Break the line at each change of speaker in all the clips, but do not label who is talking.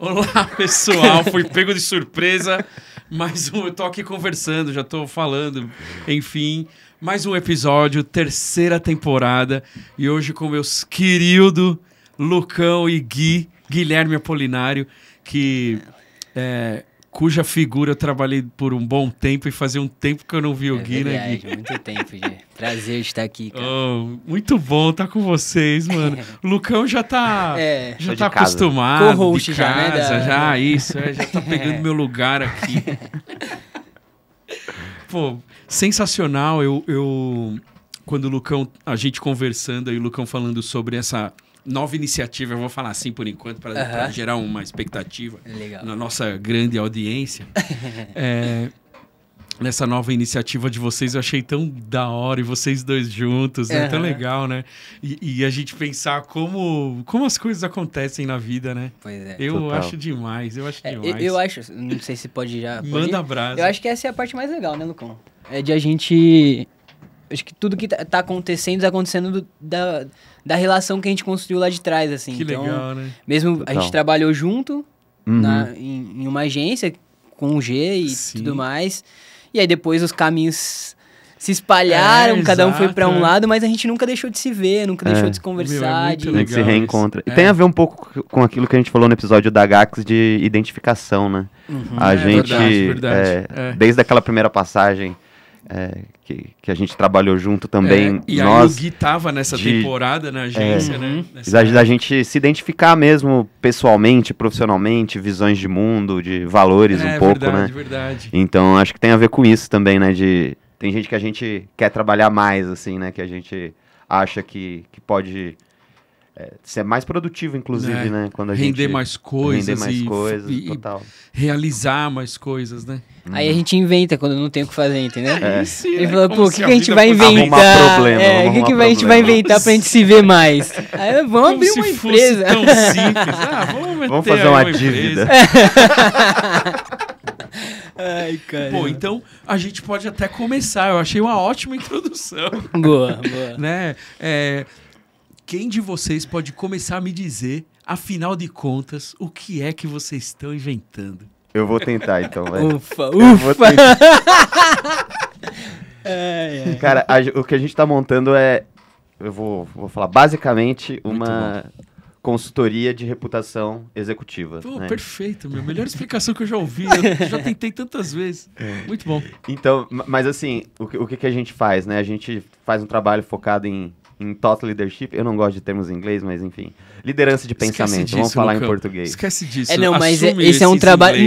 Olá, pessoal. Fui pego de surpresa. Eu tô aqui conversando, já tô falando. Enfim, mais um episódio, terceira temporada. E hoje com meus queridos Lucão e Guilherme Apolinário, cuja figura eu trabalhei por um bom tempo e fazia um tempo que eu não vi o Gui,
verdade,
né, Gui?
muito tempo, Gê. Prazer de estar aqui, cara.
Oh, muito bom estar com vocês, mano. O Lucão já tá acostumado,
Co-host
de
já, né,
casa, já tá pegando meu lugar aqui. Pô, sensacional. Quando o Lucão, a gente conversando aí, o Lucão falando sobre essa nova iniciativa, eu vou falar assim por enquanto, para gerar uma expectativa na nossa grande audiência. Nessa nova iniciativa de vocês, eu achei tão da hora, e vocês dois juntos, é tão legal, né? E a gente pensar como as coisas acontecem na vida, né?
Pois é.
Eu acho demais.
Eu acho, não sei se pode já...
Manda abraço.
Eu acho que essa é a parte mais legal, né, Lucão? É de a gente... Acho que tudo que tá acontecendo da relação que a gente construiu lá de trás, assim.
Que
então,
legal, né?
Mesmo a gente trabalhou junto em uma agência com o G e tudo mais. E aí depois os caminhos se espalharam, cada um foi pra um lado, mas a gente nunca deixou de se ver, nunca deixou de se conversar.
A gente se reencontra. E tem a ver um pouco com aquilo que a gente falou no episódio da Gax de identificação, né? A gente,
verdade.
Desde aquela primeira passagem que a gente trabalhou junto também.
E nós, aí o Gui tava nessa temporada na agência, né?
Da gente se identificar mesmo pessoalmente, profissionalmente, visões de mundo, de valores um pouco, né?
Verdade.
Então acho que tem a ver com isso também, né? Tem gente que a gente quer trabalhar mais, assim, né? Que a gente acha que pode ser mais produtivo, inclusive, né? Quando a
render
gente
mais coisas.
Render mais coisas, total.
Realizar mais coisas, né?
Aí a gente inventa quando não tem o que fazer, entendeu? Ele
falou,
pô, o que a gente vai inventar? O que a gente vai inventar pra gente se ver mais? Aí vamos abrir uma empresa.
Tão simples.
Vamos fazer uma dívida.
Ai, cara.
Pô, então a gente pode até começar. Eu achei uma ótima introdução.
Boa.
Né? Quem de vocês pode começar a me dizer, afinal de contas, o que é que vocês estão inventando?
Eu vou tentar, então, velho.
Ufa!
Cara, o que a gente tá montando eu vou falar, basicamente, uma consultoria de reputação executiva.
Pô,
né?
Perfeito, meu. Melhor explicação que eu já ouvi. Eu já tentei tantas vezes. Muito bom.
Então, mas assim, o que a gente faz, né? A gente faz um trabalho focado em thought leadership. Eu não gosto de termos em inglês, mas enfim. Liderança de pensamento. Vamos falar em português.
Esquece disso.
Mas esse é um trabalho...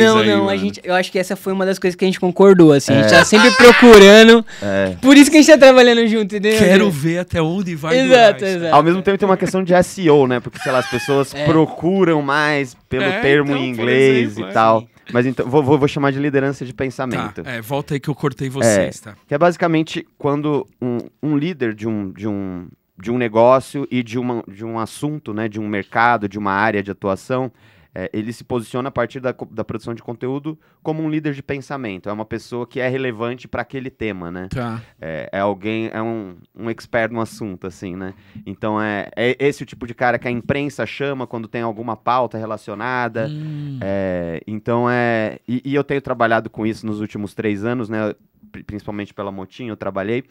eu acho que essa foi uma das coisas que a gente concordou, assim. A gente tá sempre procurando. Por isso que a gente tá trabalhando junto, entendeu?
Quero ver até onde vai
Exato.
Ao mesmo tempo tem uma questão de SEO, né? Porque, sei lá, as pessoas procuram mais pelo termo em inglês e tal. Mas então, vou chamar de liderança de pensamento.
Volta aí que eu cortei vocês, tá?
Que é basicamente quando um líder de um negócio e de um assunto, né, de um mercado, de uma área de atuação, ele se posiciona a partir da produção de conteúdo como um líder de pensamento. É uma pessoa que é relevante para aquele tema, né?
Tá.
É alguém, um expert no assunto, assim, né? Então, é esse o tipo de cara que a imprensa chama quando tem alguma pauta relacionada. Então, E eu tenho trabalhado com isso nos últimos 3 anos, né? Principalmente pela Motinho, eu trabalhei.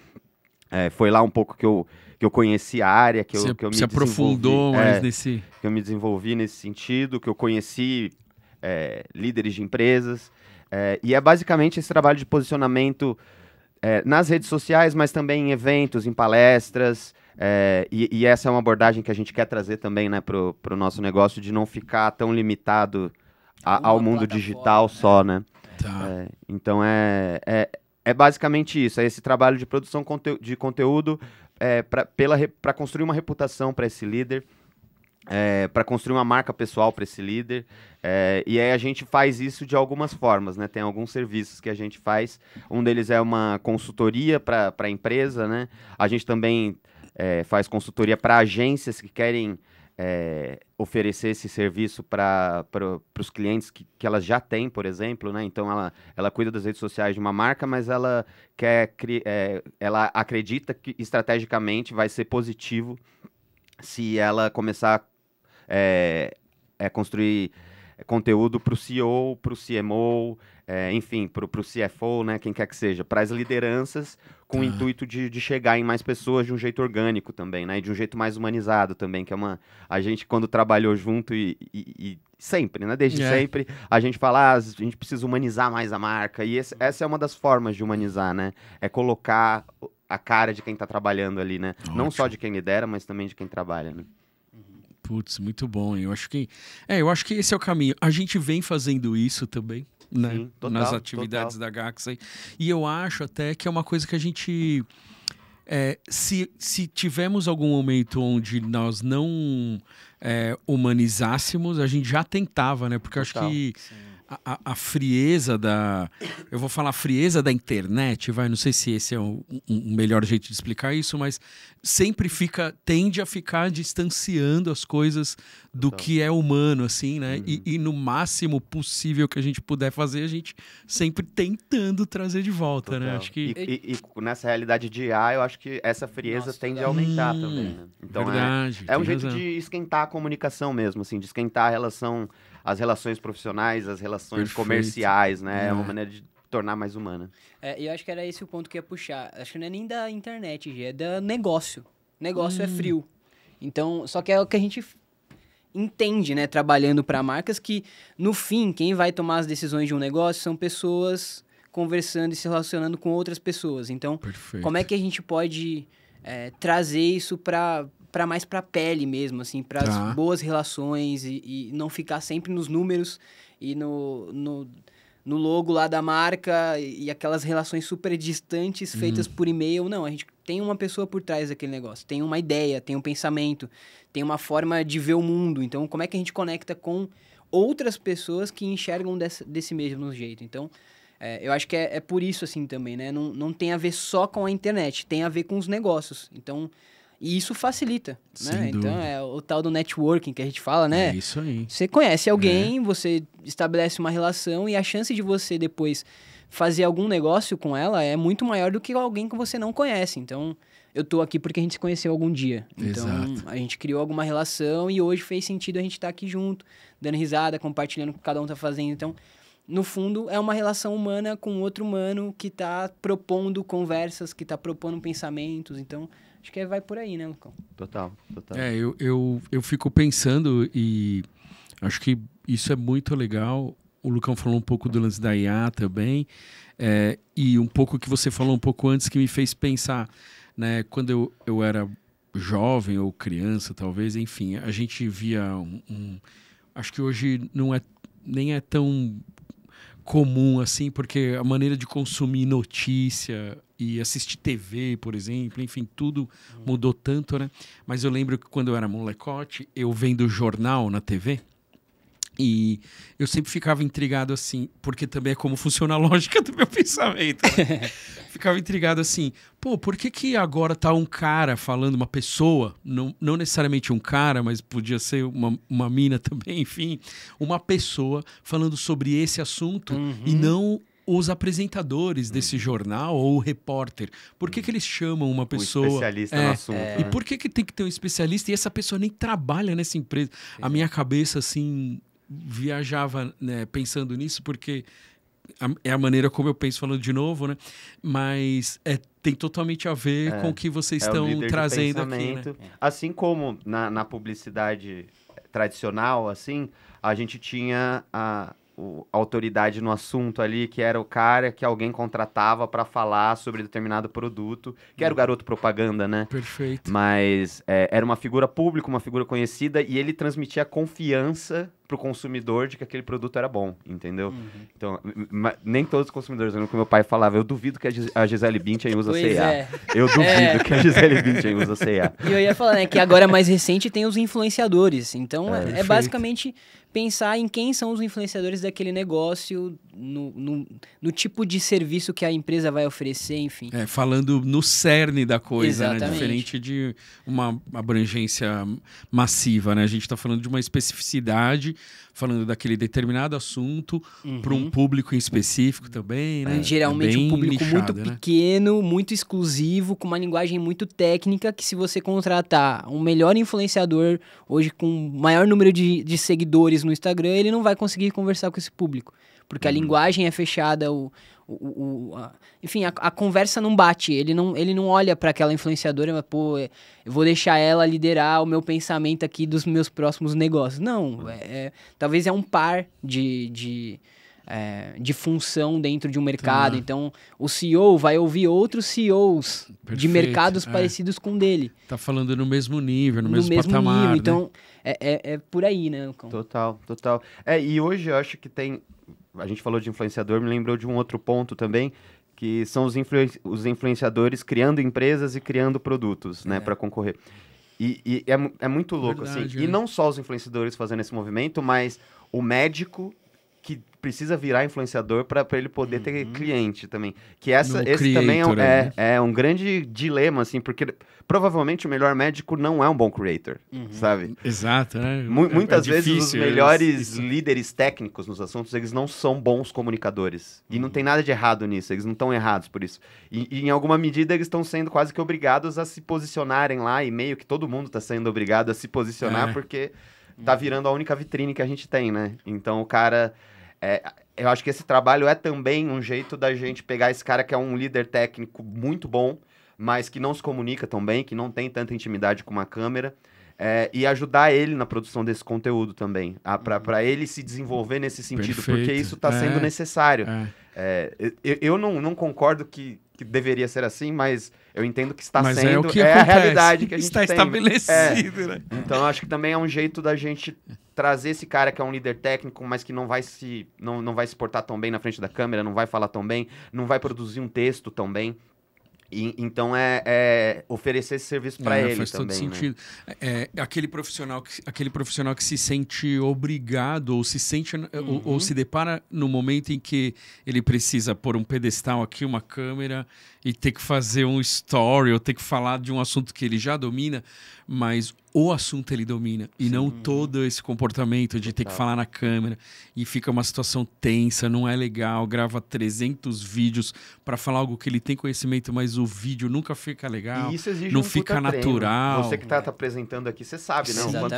Foi lá um pouco que eu conheci a área, que eu me
se aprofundou mais nesse...
Que eu me desenvolvi nesse sentido, que eu conheci líderes de empresas. E é basicamente esse trabalho de posicionamento nas redes sociais, mas também em eventos, em palestras. E essa é uma abordagem que a gente quer trazer também, né, pro nosso negócio, de não ficar tão limitado ao mundo digital só, né?
Tá.
Então é basicamente isso, é esse trabalho de produção de conteúdo para construir uma reputação para esse líder, para construir uma marca pessoal para esse líder, e aí a gente faz isso de algumas formas, né? Tem alguns serviços que a gente faz, um deles é uma consultoria para a empresa, né? A gente também faz consultoria para agências que querem oferecer esse serviço para os clientes que elas já têm, por exemplo, né? Então ela cuida das redes sociais de uma marca, mas ela ela acredita que estrategicamente vai ser positivo se ela começar a construir conteúdo para o CEO, para o CMO, enfim, para o CFO, né, quem quer que seja, para as lideranças, com o intuito de chegar em mais pessoas de um jeito orgânico também, né, e de um jeito mais humanizado também, que é a gente quando trabalhou junto e sempre, né, desde sempre, a gente fala, a gente precisa humanizar mais a marca, e essa é uma das formas de humanizar, né, é colocar a cara de quem está trabalhando ali, né, não só de quem lidera, mas também de quem trabalha, né.
Putz, muito bom. Eu acho que esse é o caminho. A gente vem fazendo isso também, né?
Sim, total,
nas atividades da Gaxa. E eu acho até que é uma coisa que a gente... se tivermos algum momento onde nós não humanizássemos, a gente já tentava, né? Porque eu acho que a frieza eu vou falar frieza da internet, não sei se esse é um melhor jeito de explicar isso, mas sempre tende a ficar distanciando as coisas do que é humano, assim, né? E no máximo possível que a gente puder fazer, a gente sempre tentando trazer de volta, né? Acho que...
E nessa realidade de IA, eu acho que essa frieza tende a aumentar também, né? Então
verdade,
é um jeito de esquentar a comunicação mesmo, assim, de esquentar as relações profissionais, as relações comerciais, né? É uma maneira de tornar mais humana.
E eu acho que era esse o ponto que eu ia puxar. Acho que não é nem da internet, é da negócio. Negócio é frio. Então, só que é o que a gente entende, né? Trabalhando para marcas que, no fim, quem vai tomar as decisões de um negócio são pessoas conversando e se relacionando com outras pessoas. Então, como é que a gente pode trazer isso para mais para a pele mesmo, assim, para as boas relações e não ficar sempre nos números e no logo lá da marca e aquelas relações super distantes feitas por e-mail. Não, a gente tem uma pessoa por trás daquele negócio, tem uma ideia, tem um pensamento, tem uma forma de ver o mundo. Então, como é que a gente conecta com outras pessoas que enxergam desse mesmo jeito? Então, eu acho que é por isso assim também, né? Não tem a ver só com a internet, tem a ver com os negócios. Então... E isso facilita, né? Então, é o tal do networking que a gente fala, né?
É isso aí.
Você conhece alguém, você estabelece uma relação e a chance de você depois fazer algum negócio com ela é muito maior do que alguém que você não conhece. Então, eu tô aqui porque a gente se conheceu algum dia. Então, a gente criou alguma relação e hoje fez sentido a gente estar aqui junto, dando risada, compartilhando o que cada um tá fazendo. Então, no fundo, é uma relação humana com outro humano que tá propondo conversas, que tá propondo pensamentos. Então... Acho que vai por aí, né, Lucão?
Total.
Eu fico pensando e acho que isso é muito legal. O Lucão falou um pouco do lance da IA também, e um pouco que você falou um pouco antes que me fez pensar, né? Quando eu era jovem ou criança, talvez, enfim, a gente via acho que hoje nem é tão comum assim, porque a maneira de consumir notícia e assistir TV, por exemplo, enfim, tudo mudou tanto, né? Mas eu lembro que quando eu era molecote, eu vendo jornal na TV e eu sempre ficava intrigado assim, porque também é como funciona a lógica do meu pensamento, né? Ficava intrigado assim, por que agora tá um cara falando, uma pessoa, não necessariamente um cara, mas podia ser uma mina também, enfim, uma pessoa falando sobre esse assunto e não os apresentadores desse jornal ou o repórter. Por que eles chamam uma pessoa...
O especialista no assunto.
E por que tem que ter um especialista e essa pessoa nem trabalha nessa empresa? A minha cabeça, assim, viajava, né, pensando nisso, porque é a maneira como eu penso, falando de novo, né? Mas tem totalmente a ver com o que vocês estão trazendo aqui, né?
Assim como na publicidade tradicional, assim, a gente tinha a autoridade no assunto ali, que era o cara que alguém contratava para falar sobre determinado produto, que era o garoto propaganda, né?
Perfeito.
Mas era uma figura pública, uma figura conhecida, e ele transmitia confiança pro consumidor de que aquele produto era bom, entendeu? Então, nem todos os consumidores, como meu pai falava, eu duvido que a Gisele Bündchen usa C&A. Eu duvido que a Gisele Bündchen usa C&A.
E eu ia falar, né, que agora mais recente tem os influenciadores. Então, é basicamente pensar em quem são os influenciadores daquele negócio, no tipo de serviço que a empresa vai oferecer, enfim.
Falando no cerne da coisa, né?
Exatamente.
Diferente de uma abrangência massiva, né? A gente está falando de uma especificidade falando daquele determinado assunto para um público em específico também, né?
Geralmente um público
nichado,
muito pequeno, muito exclusivo, com uma linguagem muito técnica, que se você contratar um melhor influenciador, hoje com maior número de seguidores no Instagram, ele não vai conseguir conversar com esse público. Porque a linguagem é fechada, enfim, a conversa não bate. Ele não olha para aquela influenciadora, mas, pô, eu vou deixar ela liderar o meu pensamento aqui dos meus próximos negócios. Não, talvez é um par de função dentro de um mercado. Então, o CEO vai ouvir outros CEOs de mercados parecidos com o dele.
Tá falando no mesmo nível, no mesmo patamar. Nível.
Então, é por aí, né?
Total. E hoje eu acho que tem... A gente falou de influenciador, me lembrou de um outro ponto também, que são os influenciadores criando empresas e criando produtos, né, para concorrer. E é muito louco, verdade, assim. E não só os influenciadores fazendo esse movimento, mas o médico que precisa virar influenciador para ele poder ter cliente também. Que esse também é um grande dilema, assim, porque provavelmente o melhor médico não é um bom creator, sabe?
Exato, né?
Muitas vezes os melhores líderes técnicos nos assuntos, eles não são bons comunicadores. E não tem nada de errado nisso, eles não estão errados por isso. E em alguma medida eles estão sendo quase que obrigados a se posicionarem lá, e meio que todo mundo está sendo obrigado a se posicionar, porque tá virando a única vitrine que a gente tem, né? Então o cara... eu acho que esse trabalho é também um jeito da gente pegar esse cara que é um líder técnico muito bom, mas que não se comunica tão bem, que não tem tanta intimidade com uma câmera, e ajudar ele na produção desse conteúdo também, para ele se desenvolver nesse sentido, perfeito, porque isso está sendo necessário. Eu não concordo que deveria ser assim, mas eu entendo que está sendo, a realidade que a gente
está estabelecido, né?
Então, acho que também é um jeito da gente trazer esse cara que é um líder técnico, mas que não vai se portar tão bem na frente da câmera, não vai falar tão bem, não vai produzir um texto tão bem. Então, oferecer esse serviço para ele
faz
também.
Faz todo sentido. Aquele profissional que se sente obrigado ou se sente ou se depara no momento em que ele precisa pôr um pedestal aqui, uma câmera, e ter que fazer um story ou ter que falar de um assunto que ele já domina, mas o assunto ele domina e não todo esse comportamento de ter que falar na câmera, e fica uma situação tensa, não é legal, grava 300 vídeos para falar algo que ele tem conhecimento, mas o vídeo nunca fica legal,
e isso exige
não fica natural.
Você que tá apresentando aqui, você sabe, né? O quanto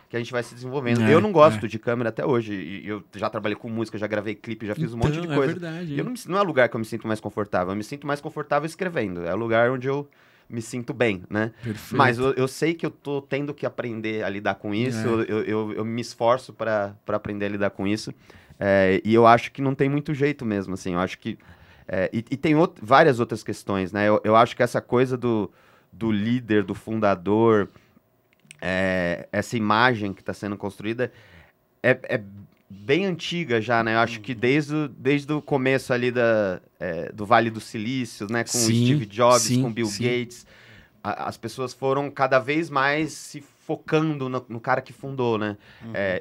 que a gente vai se desenvolvendo. Eu não gosto de câmera até hoje. E eu já trabalhei com música, já gravei clipe, já fiz um monte de coisa.
Verdade,
e não é lugar que eu me sinto mais confortável. Eu me sinto mais confortável escrevendo. É o lugar onde eu me sinto bem, né?
Perfeito.
Mas eu sei que eu tô tendo que aprender a lidar com isso. Eu me esforço para aprender a lidar com isso. E eu acho que não tem muito jeito mesmo, assim. Eu acho que... E tem várias outras questões, né? Eu acho que essa coisa do líder, do fundador... essa imagem que está sendo construída é bem antiga já, né? Eu acho que desde o começo ali do Vale do Silício, né? Com o Steve Jobs, com Bill Gates, as pessoas foram cada vez mais se focando no cara que fundou, né?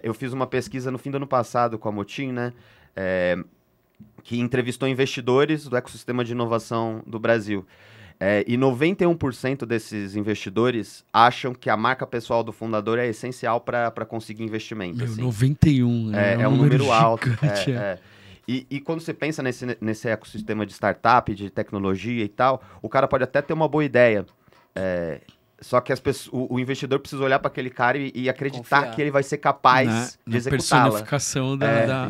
Eu fiz uma pesquisa no fim do ano passado com a Motim, né? Que entrevistou investidores do ecossistema de inovação do Brasil. E 91% desses investidores acham que a marca pessoal do fundador é essencial para conseguir investimento.
Assim. 91,
é um número alto. E quando você pensa nesse ecossistema de startup, de tecnologia e tal, o cara pode até ter uma boa ideia. Só que o investidor precisa olhar para aquele cara e acreditar que ele vai ser capaz de executá-la.
Personificação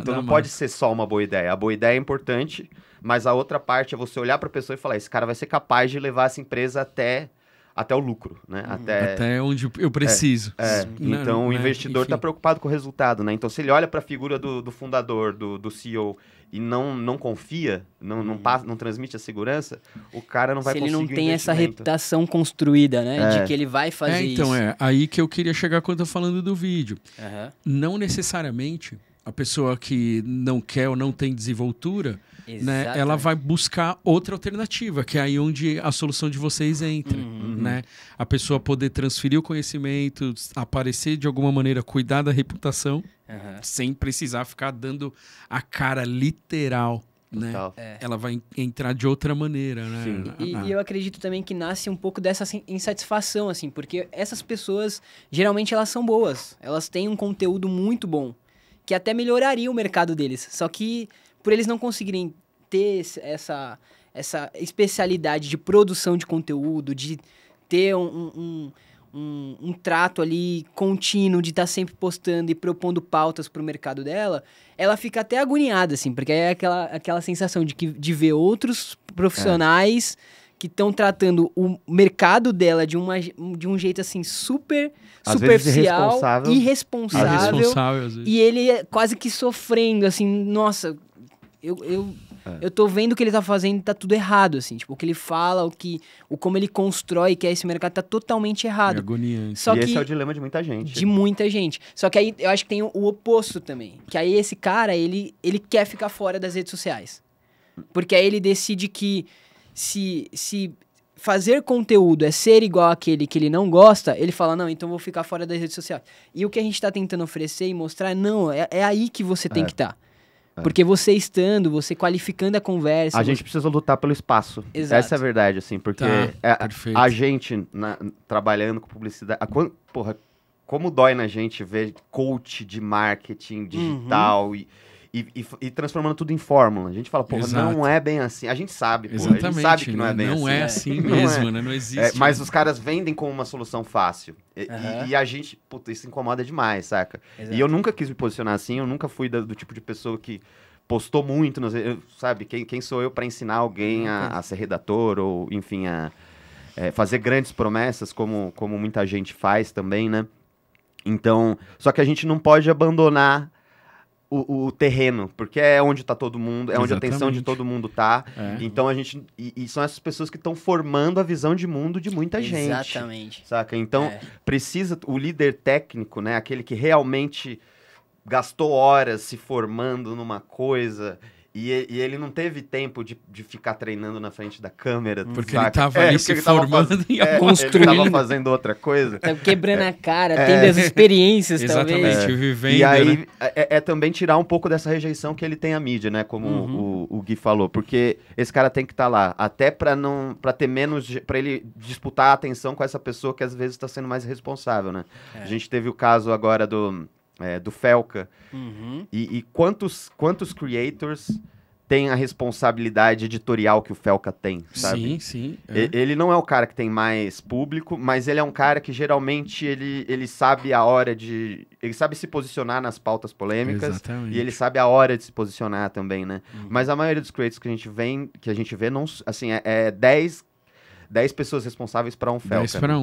então não pode ser só uma boa ideia. A boa ideia é importante, mas a outra parte é você olhar para a pessoa e falar: esse cara vai ser capaz de levar essa empresa até o lucro, né?
Até onde eu preciso.
Então o investidor está preocupado com o resultado, né? Então se ele olha para a figura do fundador, do CEO, e não confia, não transmite a segurança, o cara não vai conseguir.
Se ele não tem essa reputação construída, né? De que ele vai fazer isso.
Então aí que eu queria chegar quando eu tô falando do vídeo. Não necessariamente a pessoa que não quer ou não tem desenvoltura, né, ela vai buscar outra alternativa, que é aí onde a solução de vocês entra. Né? A pessoa poder transferir o conhecimento, aparecer de alguma maneira, cuidar da reputação, sem precisar ficar dando a cara literal né? Ela vai entrar de outra maneira, né?
Sim.
E eu acredito também que nasce um pouco dessa insatisfação, assim, porque essas pessoas, geralmente, elas são boas. Elas têm um conteúdo muito bom, que até melhoraria o mercado deles. Só que, por eles não conseguirem ter essa especialidade de produção de conteúdo, de ter um trato ali contínuo, de estar sempre postando e propondo pautas para o mercado dela, ela fica até agoniada, assim, porque é aquela sensação de ver outros profissionais que estão tratando o mercado dela de um jeito, assim, super
às vezes
superficial, irresponsável,
às vezes.
e ele é quase que sofrendo, assim, nossa, eu tô vendo o que ele tá fazendo e tá tudo errado, assim. Tipo, o que ele fala, como ele constrói, que é esse mercado, tá totalmente errado.
É agoniante.
Só
e
que,
esse é o dilema de muita gente.
De muita gente. Só que aí, eu acho que tem o oposto também. Que aí esse cara, ele quer ficar fora das redes sociais. Porque aí ele decide que se fazer conteúdo é ser igual àquele que ele não gosta, ele fala, não, então vou ficar fora das redes sociais. E o que a gente tá tentando oferecer e mostrar, não, é aí que você tem que estar. Porque você estando, você qualificando a conversa...
A gente precisa lutar pelo espaço.
Exato.
Essa é a verdade, assim, porque a gente, trabalhando com publicidade... Porra, como dói na gente ver coach de marketing digital e transformando tudo em fórmula. A gente fala, porra, não é bem assim. A gente sabe, porra.
Exatamente,
A gente sabe que não é bem assim.
Não é assim mesmo, né? Não existe.
Mas os caras vendem como uma solução fácil. E a gente, puta, isso incomoda demais, saca?
Exato.
E eu nunca quis me posicionar assim, eu nunca fui do tipo de pessoa que postou muito, sabe? Quem sou eu para ensinar alguém a ser redator ou, enfim, a fazer grandes promessas, como muita gente faz também, né? Então, só que a gente não pode abandonar o terreno, porque é onde tá todo mundo, é onde a atenção de todo mundo tá. Então a gente... E são essas pessoas que estão formando a visão de mundo de muita gente.
Exatamente.
Saca? Então, precisa... O líder técnico, né? Aquele que realmente gastou horas se formando numa coisa... E ele não teve tempo de ficar treinando na frente da câmera.
Porque
saca?
ele tava ali se formando e
construindo.
Ele tava fazendo outra coisa.
Tá quebrando a cara, tendo as experiências,
Exatamente,
talvez.
vivendo,
e aí,
né?
é também tirar um pouco dessa rejeição que ele tem à mídia, né? Como o Gui falou. Porque esse cara tem que estar lá. Até pra ter menos... Pra ele disputar a atenção com essa pessoa que às vezes tá sendo mais responsável, né? A gente teve o caso agora do Felca. E quantos creators têm a responsabilidade editorial que o Felca tem, sabe?
Sim.
Ele não é o cara que tem mais público, mas ele é um cara que geralmente ele sabe a hora de... Ele sabe se posicionar nas pautas polêmicas.
Exatamente.
E ele sabe a hora de se posicionar também, né? Mas a maioria dos creators que a gente vê, não, assim, 10 pessoas responsáveis para um Felca.
10 para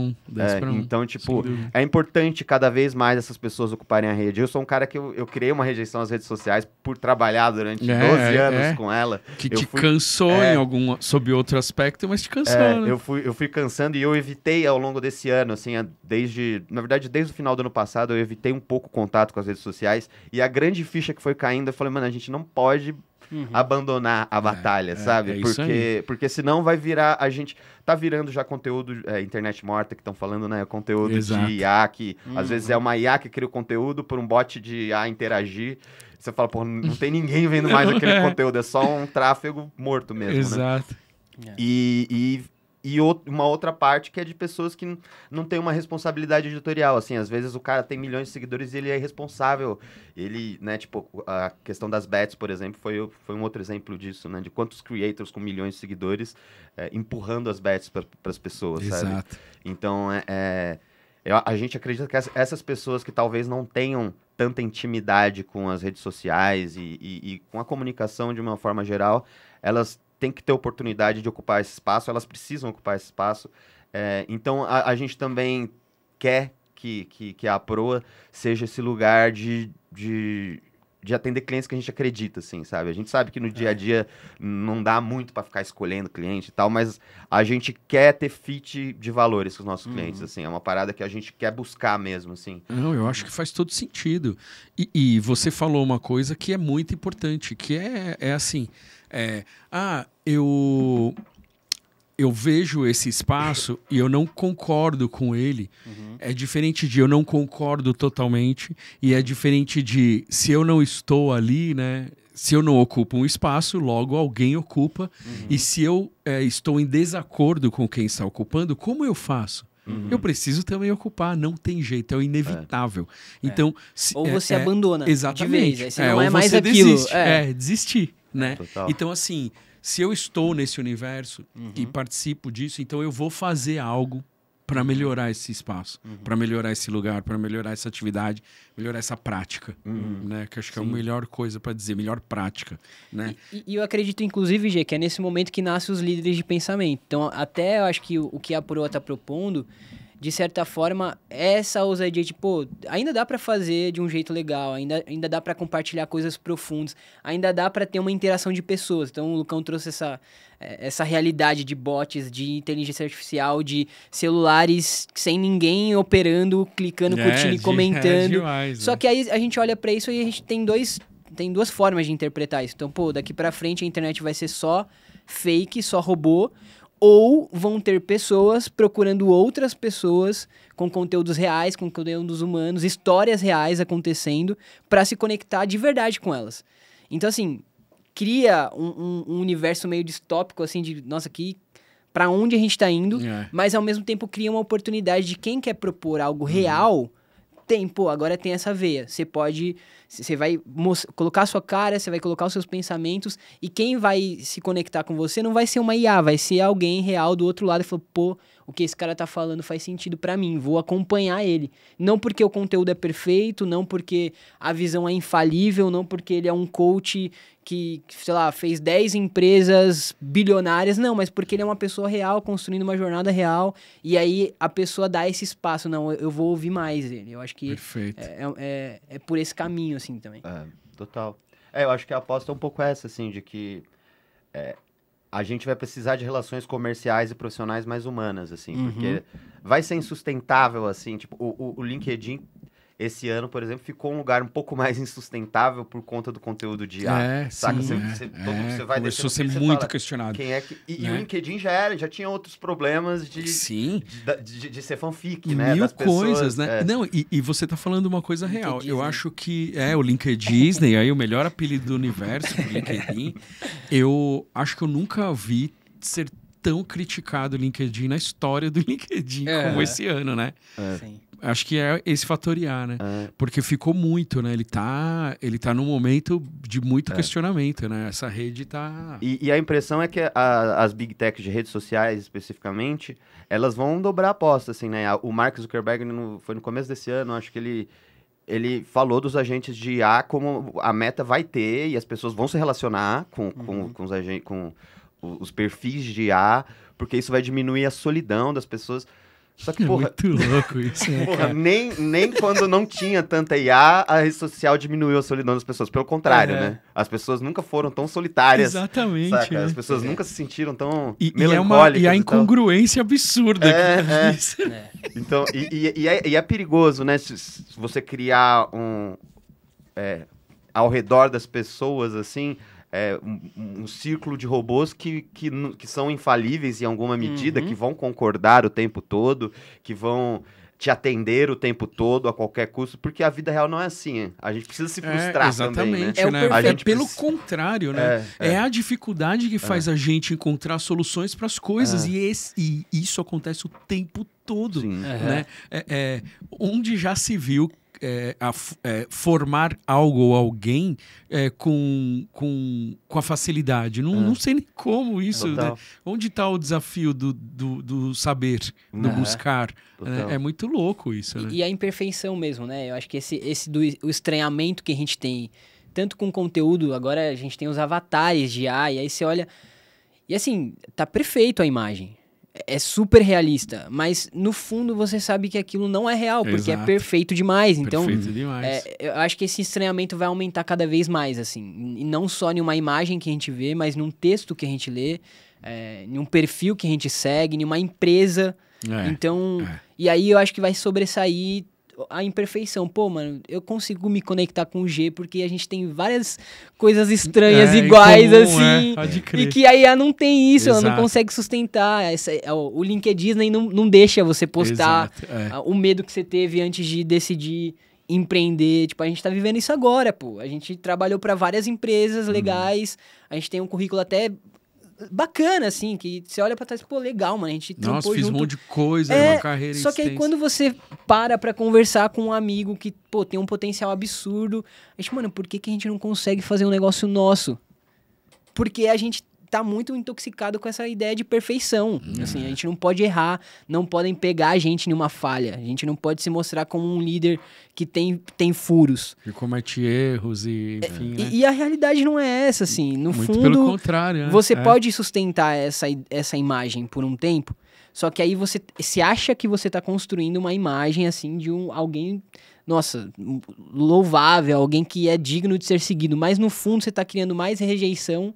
1.
Então, tipo, é importante cada vez mais essas pessoas ocuparem a rede. Eu sou um cara que eu criei uma rejeição às redes sociais por trabalhar durante 12 anos com ela.
Que te cansou sob outro aspecto, mas te cansou, né?
Eu fui cansando e eu evitei ao longo desse ano, assim, na verdade, desde o final do ano passado, eu evitei um pouco o contato com as redes sociais. E a grande ficha que foi caindo, eu falei, mano, a gente não pode abandonar a batalha, sabe? Porque senão vai virar... A gente tá virando já conteúdo, internet morta, que estão falando, né? Conteúdo de IA, que às vezes é uma IA que cria o conteúdo por um bot de IA interagir. Você fala, pô, não tem ninguém vendo mais aquele conteúdo, é só um tráfego morto mesmo,
Exato.
né? E uma outra parte que é de pessoas que não tem uma responsabilidade editorial, assim, às vezes o cara tem milhões de seguidores e ele é irresponsável, ele, né, tipo, a questão das bets, por exemplo, foi um outro exemplo disso, né, de quantos creators com milhões de seguidores empurrando as bets para as pessoas, sabe?
Exato.
Então, a gente acredita que essas pessoas que talvez não tenham tanta intimidade com as redes sociais e com a comunicação de uma forma geral, elas têm que ter oportunidade de ocupar esse espaço, elas precisam ocupar esse espaço. Então, a gente também quer que a Proa seja esse lugar de atender clientes que a gente acredita, assim, sabe? A gente sabe que no dia a dia não dá muito para ficar escolhendo cliente e tal, mas a gente quer ter fit de valores com os nossos clientes, assim. É uma parada que a gente quer buscar mesmo, assim.
Não, eu acho que faz todo sentido. E você falou uma coisa que é muito importante, que é assim... eu vejo esse espaço e eu não concordo com ele. É diferente de eu não concordo totalmente e é diferente de se eu não estou ali, né? se eu não ocupo um espaço, logo alguém ocupa. E se eu estou em desacordo com quem está ocupando, como eu faço? Eu preciso também ocupar, não tem jeito, é o inevitável. Então,
ou você abandona
exatamente,
de vez, aí você não é mais
você
aquilo.
Desiste, desistir, né?
Total.
Então, assim, se eu estou nesse universo e participo disso, então eu vou fazer algo para melhorar esse espaço, para melhorar esse lugar, para melhorar essa atividade, melhorar essa prática, né? Que acho que é a melhor coisa para dizer, melhor prática, né?
E eu acredito, inclusive, Gê, que é nesse momento que nascem os líderes de pensamento. Então, até eu acho que o que a Proa está propondo, de certa forma, é essa ousadia de, pô, ainda dá para fazer de um jeito legal, ainda dá para compartilhar coisas profundas, ainda dá para ter uma interação de pessoas. Então, o Lucão trouxe essa realidade de bots, de inteligência artificial, de celulares sem ninguém operando, clicando, curtindo e comentando.
Demais,
Só que aí a gente olha para isso e a gente tem duas formas de interpretar isso. Então, pô, daqui para frente a internet vai ser só fake, só robô, ou vão ter pessoas procurando outras pessoas com conteúdos reais, com conteúdos humanos, histórias reais acontecendo para se conectar de verdade com elas. Então, assim, cria um universo meio distópico, assim, de, nossa, aqui, para onde a gente tá indo, mas ao mesmo tempo cria uma oportunidade de quem quer propor algo real, agora tem essa veia. Você vai colocar a sua cara, você vai colocar os seus pensamentos, e quem vai se conectar com você não vai ser uma IA, vai ser alguém real do outro lado e falou, pô, o que esse cara tá falando faz sentido pra mim, vou acompanhar ele. Não porque o conteúdo é perfeito, não porque a visão é infalível, não porque ele é um coach que, sei lá, fez 10 empresas bilionárias, não, mas porque ele é uma pessoa real, construindo uma jornada real, e aí a pessoa dá esse espaço, não, eu vou ouvir mais ele. Eu acho que é por esse caminho, assim, também.
Total. Eu acho que a aposta é um pouco essa, assim, de que a gente vai precisar de relações comerciais e profissionais mais humanas, assim, porque vai ser insustentável, assim, tipo, o LinkedIn, esse ano, por exemplo, ficou um lugar um pouco mais insustentável por conta do conteúdo de IA, saca? Você vai
começou a ser muito questionado.
Quem é que... E o LinkedIn já tinha outros problemas de ser fanfic, né?
Mil
das pessoas,
coisas, né? Não, e você tá falando uma coisa real. Eu acho que o LinkedIn, aí o melhor apelido do universo, o LinkedIn, eu acho que eu nunca vi ser tão criticado o LinkedIn na história do LinkedIn como esse ano, né?
Sim.
Acho que é esse fator IA, né? Porque ficou muito, né? Ele tá num momento de muito questionamento, né? Essa rede tá...
E a impressão é que as big techs de redes sociais, especificamente, elas vão dobrar a aposta, assim, né? O Mark Zuckerberg, foi no começo desse ano, acho que ele falou dos agentes de IA como a meta vai ter e as pessoas vão se relacionar com os perfis de IA, porque isso vai diminuir a solidão das pessoas. Só que, porra...
muito louco isso, né,
porra,
cara?
nem quando não tinha tanta IA, a rede social diminuiu a solidão das pessoas. Pelo contrário, né? As pessoas nunca foram tão solitárias.
Exatamente.
Saca?
Né?
As pessoas nunca se sentiram tão
melancólicas. E a incongruência absurda.
Então, é perigoso, né? Se você criar ao redor das pessoas, assim... um círculo de robôs que são infalíveis em alguma medida, que vão concordar o tempo todo, que vão te atender o tempo todo, a qualquer custo, porque a vida real não é assim. A gente precisa se frustrar também, né?
Pelo contrário, né? É a dificuldade que faz a gente encontrar soluções para as coisas, e isso acontece o tempo todo, né? Onde já se viu formar algo ou alguém com a facilidade. Não sei nem como isso. Né? Onde está o desafio do saber, do buscar? Né? É muito louco isso. Né?
E a imperfeição mesmo, né? Eu acho que o estranhamento que a gente tem, tanto com conteúdo, agora a gente tem os avatares de IA, e aí você olha... E assim, tá perfeito a imagem. É super realista, mas no fundo você sabe que aquilo não é real, porque é perfeito demais. Então,
perfeito demais.
Eu acho que esse estranhamento vai aumentar cada vez mais, assim. E não só em uma imagem que a gente vê, mas num texto que a gente lê, em um perfil que a gente segue, em uma empresa. E aí eu acho que vai sobressair a imperfeição. Pô, mano, eu consigo me conectar com o G porque a gente tem várias coisas estranhas iguais, comum, assim.
Pode crer.
E que a IA não tem isso, ela não consegue sustentar. O LinkedIn não deixa você postar o medo que você teve antes de decidir empreender, tipo, a gente tá vivendo isso agora, pô. A gente trabalhou para várias empresas legais, a gente tem um currículo até bacana, assim, que você olha pra trás, pô, legal, mano, a gente trampou
fiz
junto.
Um monte de coisa, uma carreira
Só que aí
extensa.
quando você para pra conversar com um amigo que, pô, tem um potencial absurdo, a gente, mano, por que a gente não consegue fazer um negócio nosso? Porque a gente tá muito intoxicado com essa ideia de perfeição. Assim, a gente não pode errar, não podem pegar a gente em uma falha. A gente não pode se mostrar como um líder que tem furos.
Que comete erros e, enfim, né?
E a realidade não é essa, assim. No
Muito
fundo,
pelo contrário, né?
você pode sustentar essa imagem por um tempo, só que aí você se acha que você tá construindo uma imagem, assim, de alguém... Nossa, louvável, alguém que é digno de ser seguido. Mas no fundo você tá criando mais rejeição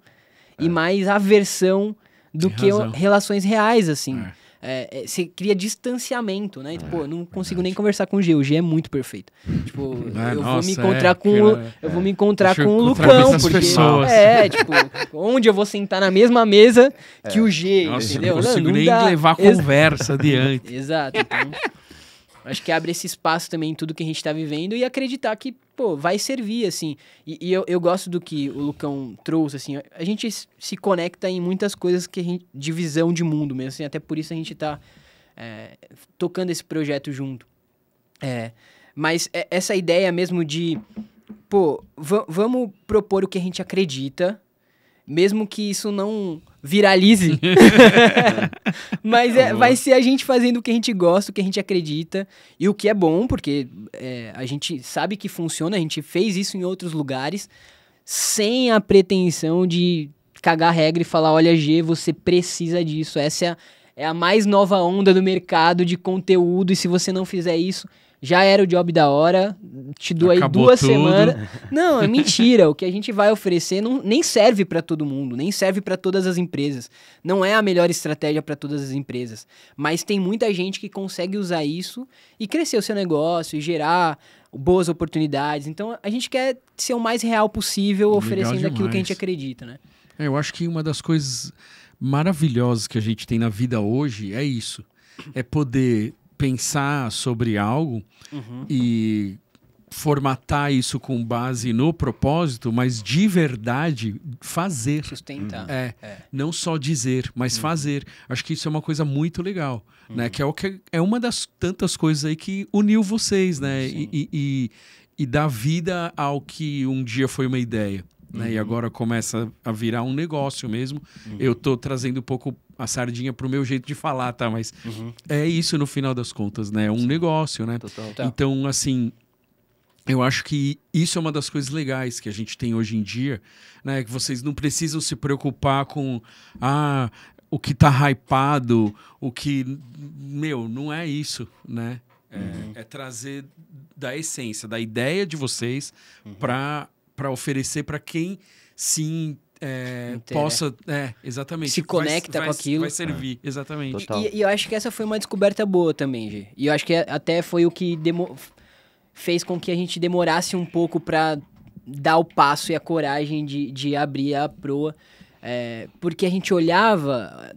e mais aversão do que relações reais, assim. Você cria distanciamento, né? Tipo, eu não consigo nem conversar com o G. O G é muito perfeito. Tipo, eu vou me encontrar eu vou me encontrar com o Lucão, porque
pessoas.
tipo, onde eu vou sentar na mesma mesa que o G,
Nossa,
entendeu?
não consigo
Não
nem
dá.
levar a conversa adiante.
Exato. Então, acho que abre esse espaço também em tudo que a gente tá vivendo e acreditar que, pô, vai servir, assim. E eu gosto do que o Lucão trouxe, assim. A gente se conecta em muitas coisas de visão de mundo mesmo, assim. Até por isso a gente tá tocando esse projeto junto. Mas essa ideia mesmo de, pô, vamos propor o que a gente acredita, mesmo que isso não viralize. Mas vai ser a gente fazendo o que a gente gosta, o que a gente acredita. E o que é bom, porque a gente sabe que funciona, a gente fez isso em outros lugares, sem a pretensão de cagar regra e falar, olha, G, você precisa disso. Essa é a mais nova onda do mercado de conteúdo, e se você não fizer isso, já era o job da hora, te dou aí 2 semanas. Não, é mentira. O que a gente vai oferecer nem serve para todo mundo, nem serve para todas as empresas. Não é a melhor estratégia para todas as empresas. Mas tem muita gente que consegue usar isso e crescer o seu negócio e gerar boas oportunidades. Então, a gente quer ser o mais real possível, oferecendo aquilo que a gente acredita, né?
Eu acho que uma das coisas maravilhosas que a gente tem na vida hoje é isso. É poder pensar sobre algo e formatar isso com base no propósito, mas de verdade fazer.
Sustentar.
Não só dizer, mas fazer. Acho que isso é uma coisa muito legal, né? Que é uma das tantas coisas aí que uniu vocês, né? E dá vida ao que um dia foi uma ideia. Né? E agora começa a virar um negócio mesmo. Eu tô trazendo um pouco a sardinha pro meu jeito de falar, tá? Mas é isso no final das contas, né? É um negócio, né?
Total.
Então, assim, eu acho que isso é uma das coisas legais que a gente tem hoje em dia, né? Que vocês não precisam se preocupar com o que tá hypado, o que... Meu, não é isso, né? É trazer da essência, da ideia de vocês para oferecer para quem sim possa... exatamente.
Se conecta com aquilo.
Vai servir, exatamente.
E eu acho que essa foi uma descoberta boa também, Gê. E eu acho que até foi o que fez com que a gente demorasse um pouco para dar o passo e a coragem de abrir a proa. Porque a gente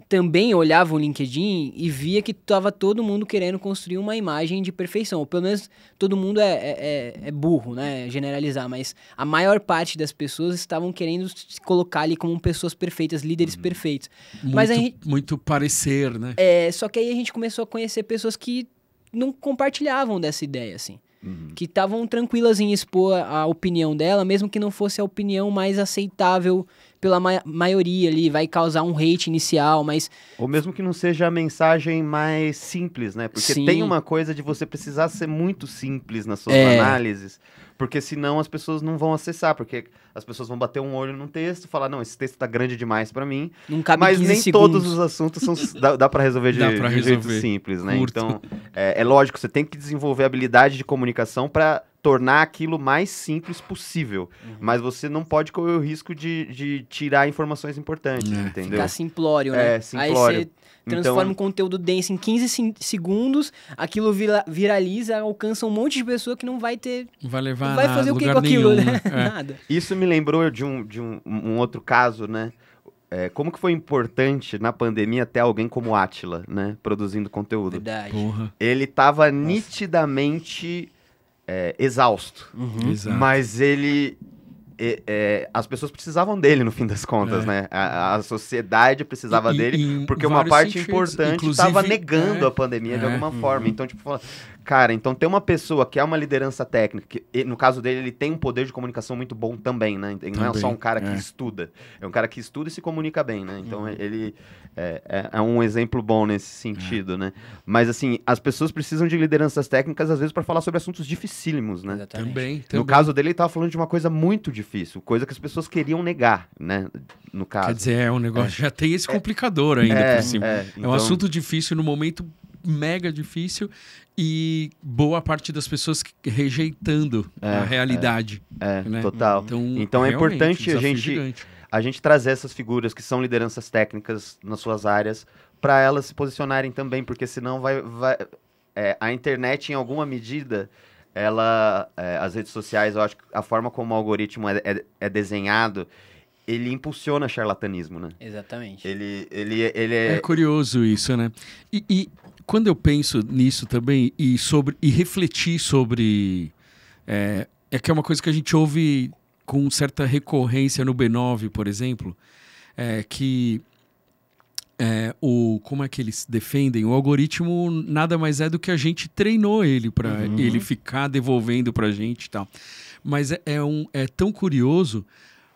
também olhava o LinkedIn e via que tava todo mundo querendo construir uma imagem de perfeição. Ou pelo menos todo mundo é burro, né? Generalizar, mas a maior parte das pessoas estavam querendo se colocar ali como pessoas perfeitas, líderes perfeitos.
Muito parecer, né?
Só que aí a gente começou a conhecer pessoas que não compartilhavam dessa ideia, assim. Que estavam tranquilas em expor a opinião dela, mesmo que não fosse a opinião mais aceitável pela maioria ali, vai causar um hate inicial, mas...
Ou mesmo que não seja a mensagem mais simples, né? Porque tem uma coisa de você precisar ser muito simples nas suas análises, porque senão as pessoas não vão acessar, porque as pessoas vão bater um olho num texto, falar, não, esse texto tá grande demais pra mim,
não cabe
mas
15
nem
segundos.
todos os assuntos dá pra resolver de jeito simples, né?
Curto.
Então, é lógico, você tem que desenvolver habilidade de comunicação pra tornar aquilo mais simples possível. Mas você não pode correr o risco de tirar informações importantes, entendeu?
Ficar simplório, né?
Simplório.
Aí você transforma um conteúdo denso em 15 segundos, aquilo viraliza, alcança um monte de pessoa que não vai ter...
Vai levar
não vai fazer o que com aquilo, né? Nada.
Isso me lembrou de um outro caso, né? Como que foi importante na pandemia ter alguém como o Átila, né? Produzindo conteúdo.
Verdade.
Porra.
Ele tava nitidamente exausto.
Exato.
Mas ele... as pessoas precisavam dele, no fim das contas, né? A sociedade precisava dele, porque uma parte importante estava negando a pandemia de alguma forma. Então, tipo, cara, então tem uma pessoa que é uma liderança técnica, que no caso dele, ele tem um poder de comunicação muito bom também, né? Não é só um cara que estuda, é um cara que estuda e se comunica bem, né? Então, ele é um exemplo bom nesse sentido, né? Mas, assim, as pessoas precisam de lideranças técnicas, às vezes, para falar sobre assuntos dificílimos, né?
Também.
No caso dele, ele estava falando de uma coisa muito difícil, coisa que as pessoas queriam negar, né? No caso.
Quer dizer, um negócio já tem esse complicador ainda por cima.
Então...
um assunto difícil no momento mega difícil e boa parte das pessoas rejeitando a realidade. Né?
Total. Então é importante a gente trazer essas figuras que são lideranças técnicas nas suas áreas para elas se posicionarem também, porque senão a internet, em alguma medida, as redes sociais, eu acho que a forma como o algoritmo é desenhado, ele impulsiona charlatanismo, né?
Exatamente.
Ele
é curioso isso, né? E quando eu penso nisso também e refletir sobre... que é uma coisa que a gente ouve com certa recorrência no B9, por exemplo, que... como é que eles defendem? O algoritmo nada mais é do que a gente treinou ele para ele ficar devolvendo para a gente e tal. Mas é tão curioso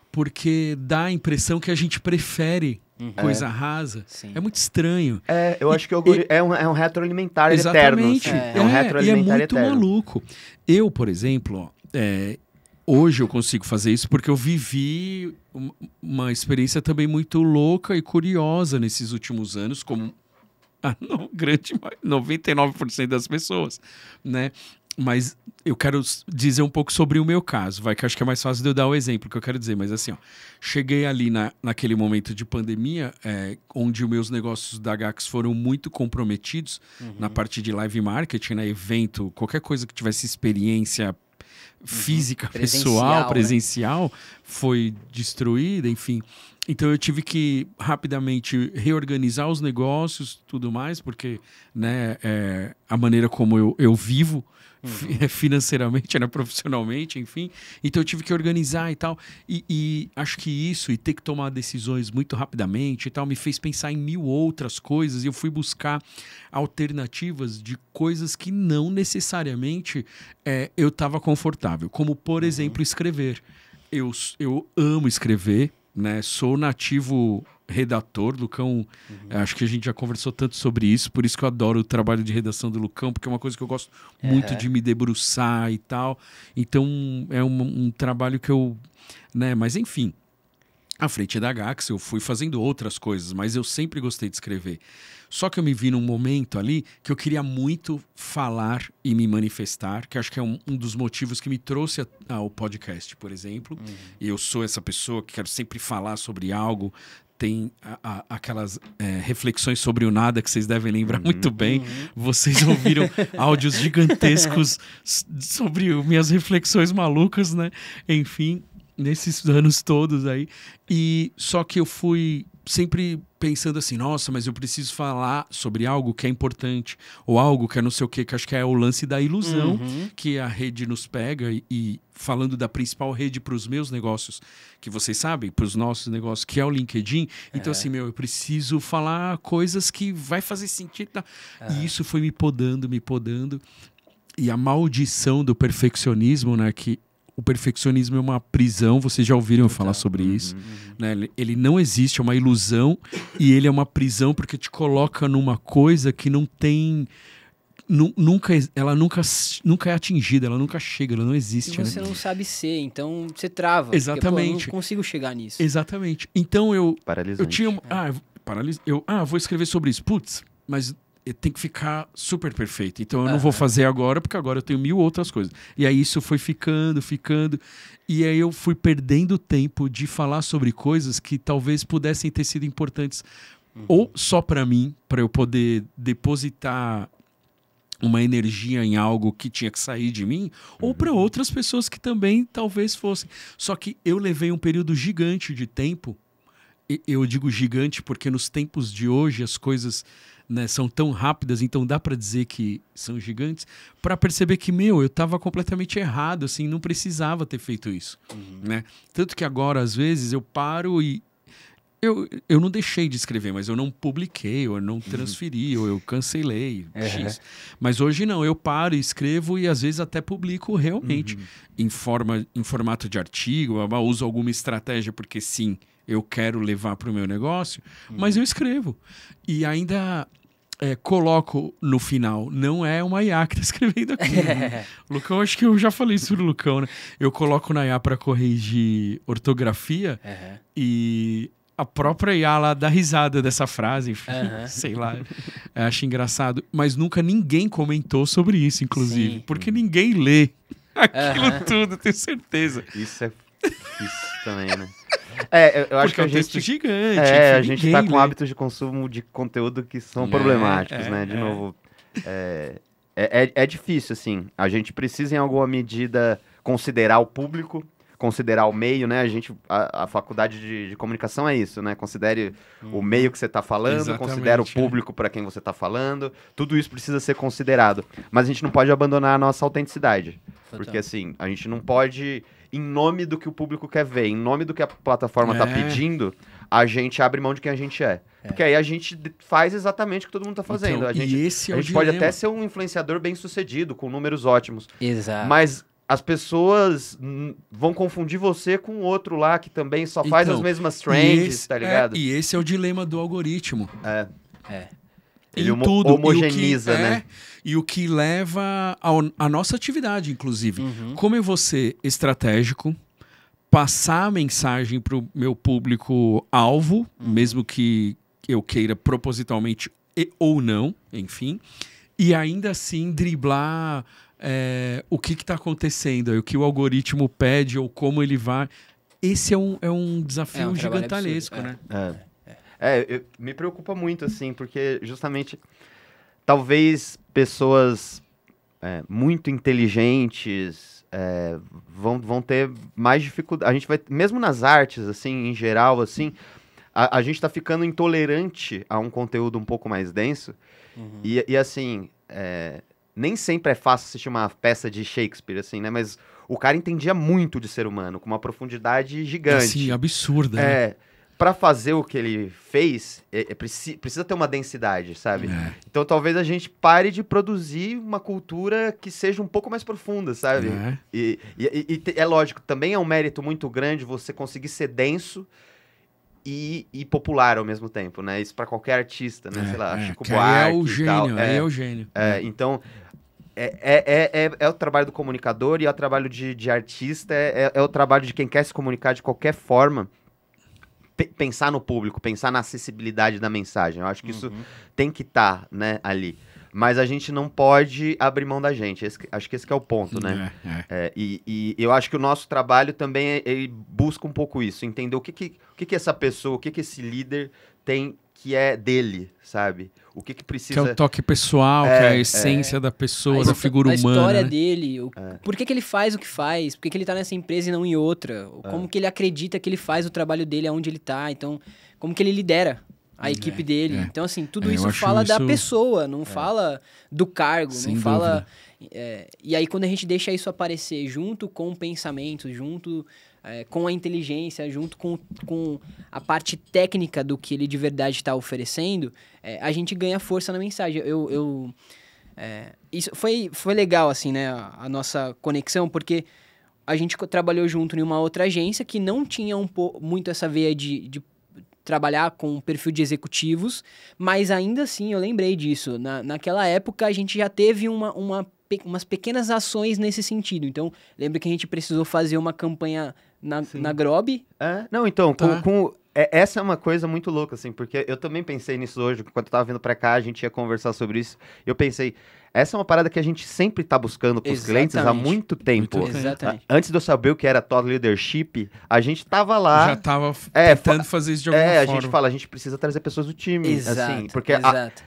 porque dá a impressão que a gente prefere coisa rasa.
Sim.
É muito estranho.
Eu acho que é um retroalimentar
exatamente,
eterno. Assim. É um retroalimentar
e é muito
eterno.
maluco. Eu, por exemplo, hoje eu consigo fazer isso porque eu vivi uma experiência também muito louca e curiosa nesses últimos anos, como a grande 99% das pessoas, né? Mas eu quero dizer um pouco sobre o meu caso, que acho que é mais fácil de eu dar o exemplo que eu quero dizer. Mas assim, cheguei ali naquele momento de pandemia, onde os meus negócios da Gax foram muito comprometidos na parte de live marketing, né? Evento, qualquer coisa que tivesse experiência física, presencial, foi destruída, enfim. Então eu tive que rapidamente reorganizar os negócios, tudo mais, porque, né, a maneira como eu vivo financeiramente, né, profissionalmente, enfim. Então eu tive que organizar e tal. E acho que isso, e ter que tomar decisões muito rapidamente e tal, me fez pensar em 1000 outras coisas. E eu fui buscar alternativas de coisas que não necessariamente eu estava confortável. Como, por exemplo, escrever. Eu amo escrever, né? Sou nativo redator. Lucão, acho que a gente já conversou tanto sobre isso, por isso que eu adoro o trabalho de redação do Lucão, porque é uma coisa que eu gosto muito de me debruçar e tal. Então é um trabalho que eu... né? Mas enfim, à frente da Gax eu fui fazendo outras coisas, mas eu sempre gostei de escrever. Só que eu me vi num momento ali que eu queria muito falar e me manifestar, que acho que é um dos motivos que me trouxe ao podcast, por exemplo. Eu sou essa pessoa que quero sempre falar sobre algo. Tem aquelas reflexões sobre o nada que vocês devem lembrar muito bem. Vocês ouviram áudios gigantescos sobre minhas reflexões malucas, né? Enfim, nesses anos todos aí. E só que eu fui sempre pensando assim, nossa, mas eu preciso falar sobre algo que é importante, ou algo que é não sei o quê, que acho que é o lance da ilusão que a rede nos pega, e falando da principal rede para os meus negócios, que vocês sabem, para os nossos negócios, que é o LinkedIn. Então assim, eu preciso falar coisas que vai fazer sentido. E isso foi me podando, e a maldição do perfeccionismo, né, que o perfeccionismo é uma prisão, vocês já ouviram eu falar sobre isso. Né? Ele não existe, é uma ilusão, e ele é uma prisão porque te coloca numa coisa que não tem... ela nunca é atingida, ela nunca chega, ela não existe.
E você não sabe ser, então você trava.
Exatamente.
Porque, eu não consigo chegar nisso.
Exatamente. Então eu
Paralisante.
vou escrever sobre isso. Putz, mas tem que ficar super perfeito. Então eu não vou fazer agora, porque agora eu tenho 1000 outras coisas. E aí isso foi ficando. E aí eu fui perdendo tempo de falar sobre coisas que talvez pudessem ter sido importantes ou só para mim, para eu poder depositar uma energia em algo que tinha que sair de mim, ou para outras pessoas que também talvez fossem. Só que eu levei um período gigante de tempo eu digo gigante porque nos tempos de hoje as coisas, né, são tão rápidas, então dá para dizer que são gigantes, para perceber que, eu estava completamente errado, assim, não precisava ter feito isso, né? Tanto que agora, às vezes, eu paro e eu não deixei de escrever, mas eu não publiquei, ou eu não transferi, ou eu cancelei, X. Mas hoje não, eu paro e escrevo e às vezes até publico realmente em formato de artigo, uso alguma estratégia porque sim, eu quero levar para o meu negócio, mas eu escrevo. E ainda coloco no final, não é uma IA que está escrevendo aqui. Lucão, acho que eu já falei isso pro Lucão, né? Eu coloco na IA para corrigir ortografia e a própria IA lá dá risada dessa frase, enfim, sei lá, acho engraçado. Mas nunca ninguém comentou sobre isso, inclusive, porque ninguém lê aquilo tudo, tenho certeza.
Isso é difícil também, né? Eu acho
porque
que a gente
gigante.
a gente tá com hábitos de consumo de conteúdo que são problemáticos, né? De novo, é difícil, assim. A gente precisa, em alguma medida, considerar o público, considerar o meio, né? A faculdade de comunicação é isso, né? Considere o meio que você está falando,
Exatamente,
considere o público para quem você está falando. Tudo isso precisa ser considerado. Mas a gente não pode abandonar a nossa autenticidade.
Total.
Porque, assim, a gente não pode, em nome do que o público quer ver, em nome do que a plataforma está pedindo, a gente abre mão de quem a gente é. Porque aí a gente faz exatamente o que todo mundo está fazendo.
Então,
a gente,
esse é
a
o
gente pode
dilema.
até ser um influenciador bem-sucedido, com números ótimos.
Exato.
Mas as pessoas vão confundir você com outro lá que também só faz as mesmas trends, tá ligado?
E esse é o dilema do algoritmo.
Ele
Em tudo.
homogeneiza, né?
E o que leva à nossa atividade, inclusive. Como eu vou ser estratégico, passar a mensagem para o meu público-alvo, mesmo que eu queira propositalmente ou não, enfim, e ainda assim driblar o que está acontecendo, o que o algoritmo pede ou como ele vai. Esse é um desafio gigantalesco, né?
Me preocupa muito, assim, porque justamente talvez pessoas muito inteligentes vão ter mais dificuldade. A gente vai, mesmo nas artes, assim, em geral, assim, a gente tá ficando intolerante a um conteúdo um pouco mais denso. E assim, nem sempre é fácil assistir uma peça de Shakespeare, assim, né? Mas o cara entendia muito de ser humano, com uma profundidade gigante.
Assim, absurda, né?
Pra fazer o que ele fez, precisa ter uma densidade, sabe? Então talvez a gente pare de produzir uma cultura que seja um pouco mais profunda, sabe? E é lógico, também é um mérito muito grande você conseguir ser denso e popular ao mesmo tempo, né? Isso pra qualquer artista, né? Sei lá, Chico Buarque
é o gênio, é o gênio.
Então, é o trabalho do comunicador e é o trabalho de artista, é o trabalho de quem quer se comunicar de qualquer forma. Pensar no público, pensar na acessibilidade da mensagem. Eu acho que isso tem que estar, né, ali. Mas a gente não pode abrir mão da gente. Acho que esse que é o ponto, né? E eu acho que o nosso trabalho também ele busca um pouco isso. Entender o que essa pessoa, o que esse líder tem que é dele, sabe? O que precisa...
Que é o toque pessoal, que é a essência da pessoa, da figura humana.
A história
né?
dele, por que ele faz o que faz, por que ele tá nessa empresa e não em outra, como que ele acredita que ele faz o trabalho dele aonde ele tá, então, como que ele lidera a equipe dele. Então, assim, tudo isso fala da pessoa, não fala do cargo,
sem
não fala...
dúvida.
E aí, quando a gente deixa isso aparecer junto com o pensamento, junto... com a inteligência, junto com a parte técnica do que ele de verdade está oferecendo, a gente ganha força na mensagem. Isso foi legal, assim, né? A nossa conexão, porque a gente trabalhou junto em uma outra agência que não tinha muito essa veia de trabalhar com perfil de executivos, mas ainda assim, eu lembrei disso. Naquela época, a gente já teve umas pequenas ações nesse sentido. Então, lembro que a gente precisou fazer uma campanha na Grob.
Não, então, essa é uma coisa muito louca, assim, porque eu também pensei nisso hoje, quando eu tava vindo pra cá, a gente ia conversar sobre isso, eu pensei, essa é uma parada que a gente sempre tá buscando com os clientes há muito tempo.
Exatamente.
Antes de eu saber o que era Thought Leadership, a gente tava lá...
Já tava tentando fazer isso de alguma forma.
A gente fala, a gente precisa trazer pessoas do time.
Exato,
assim, porque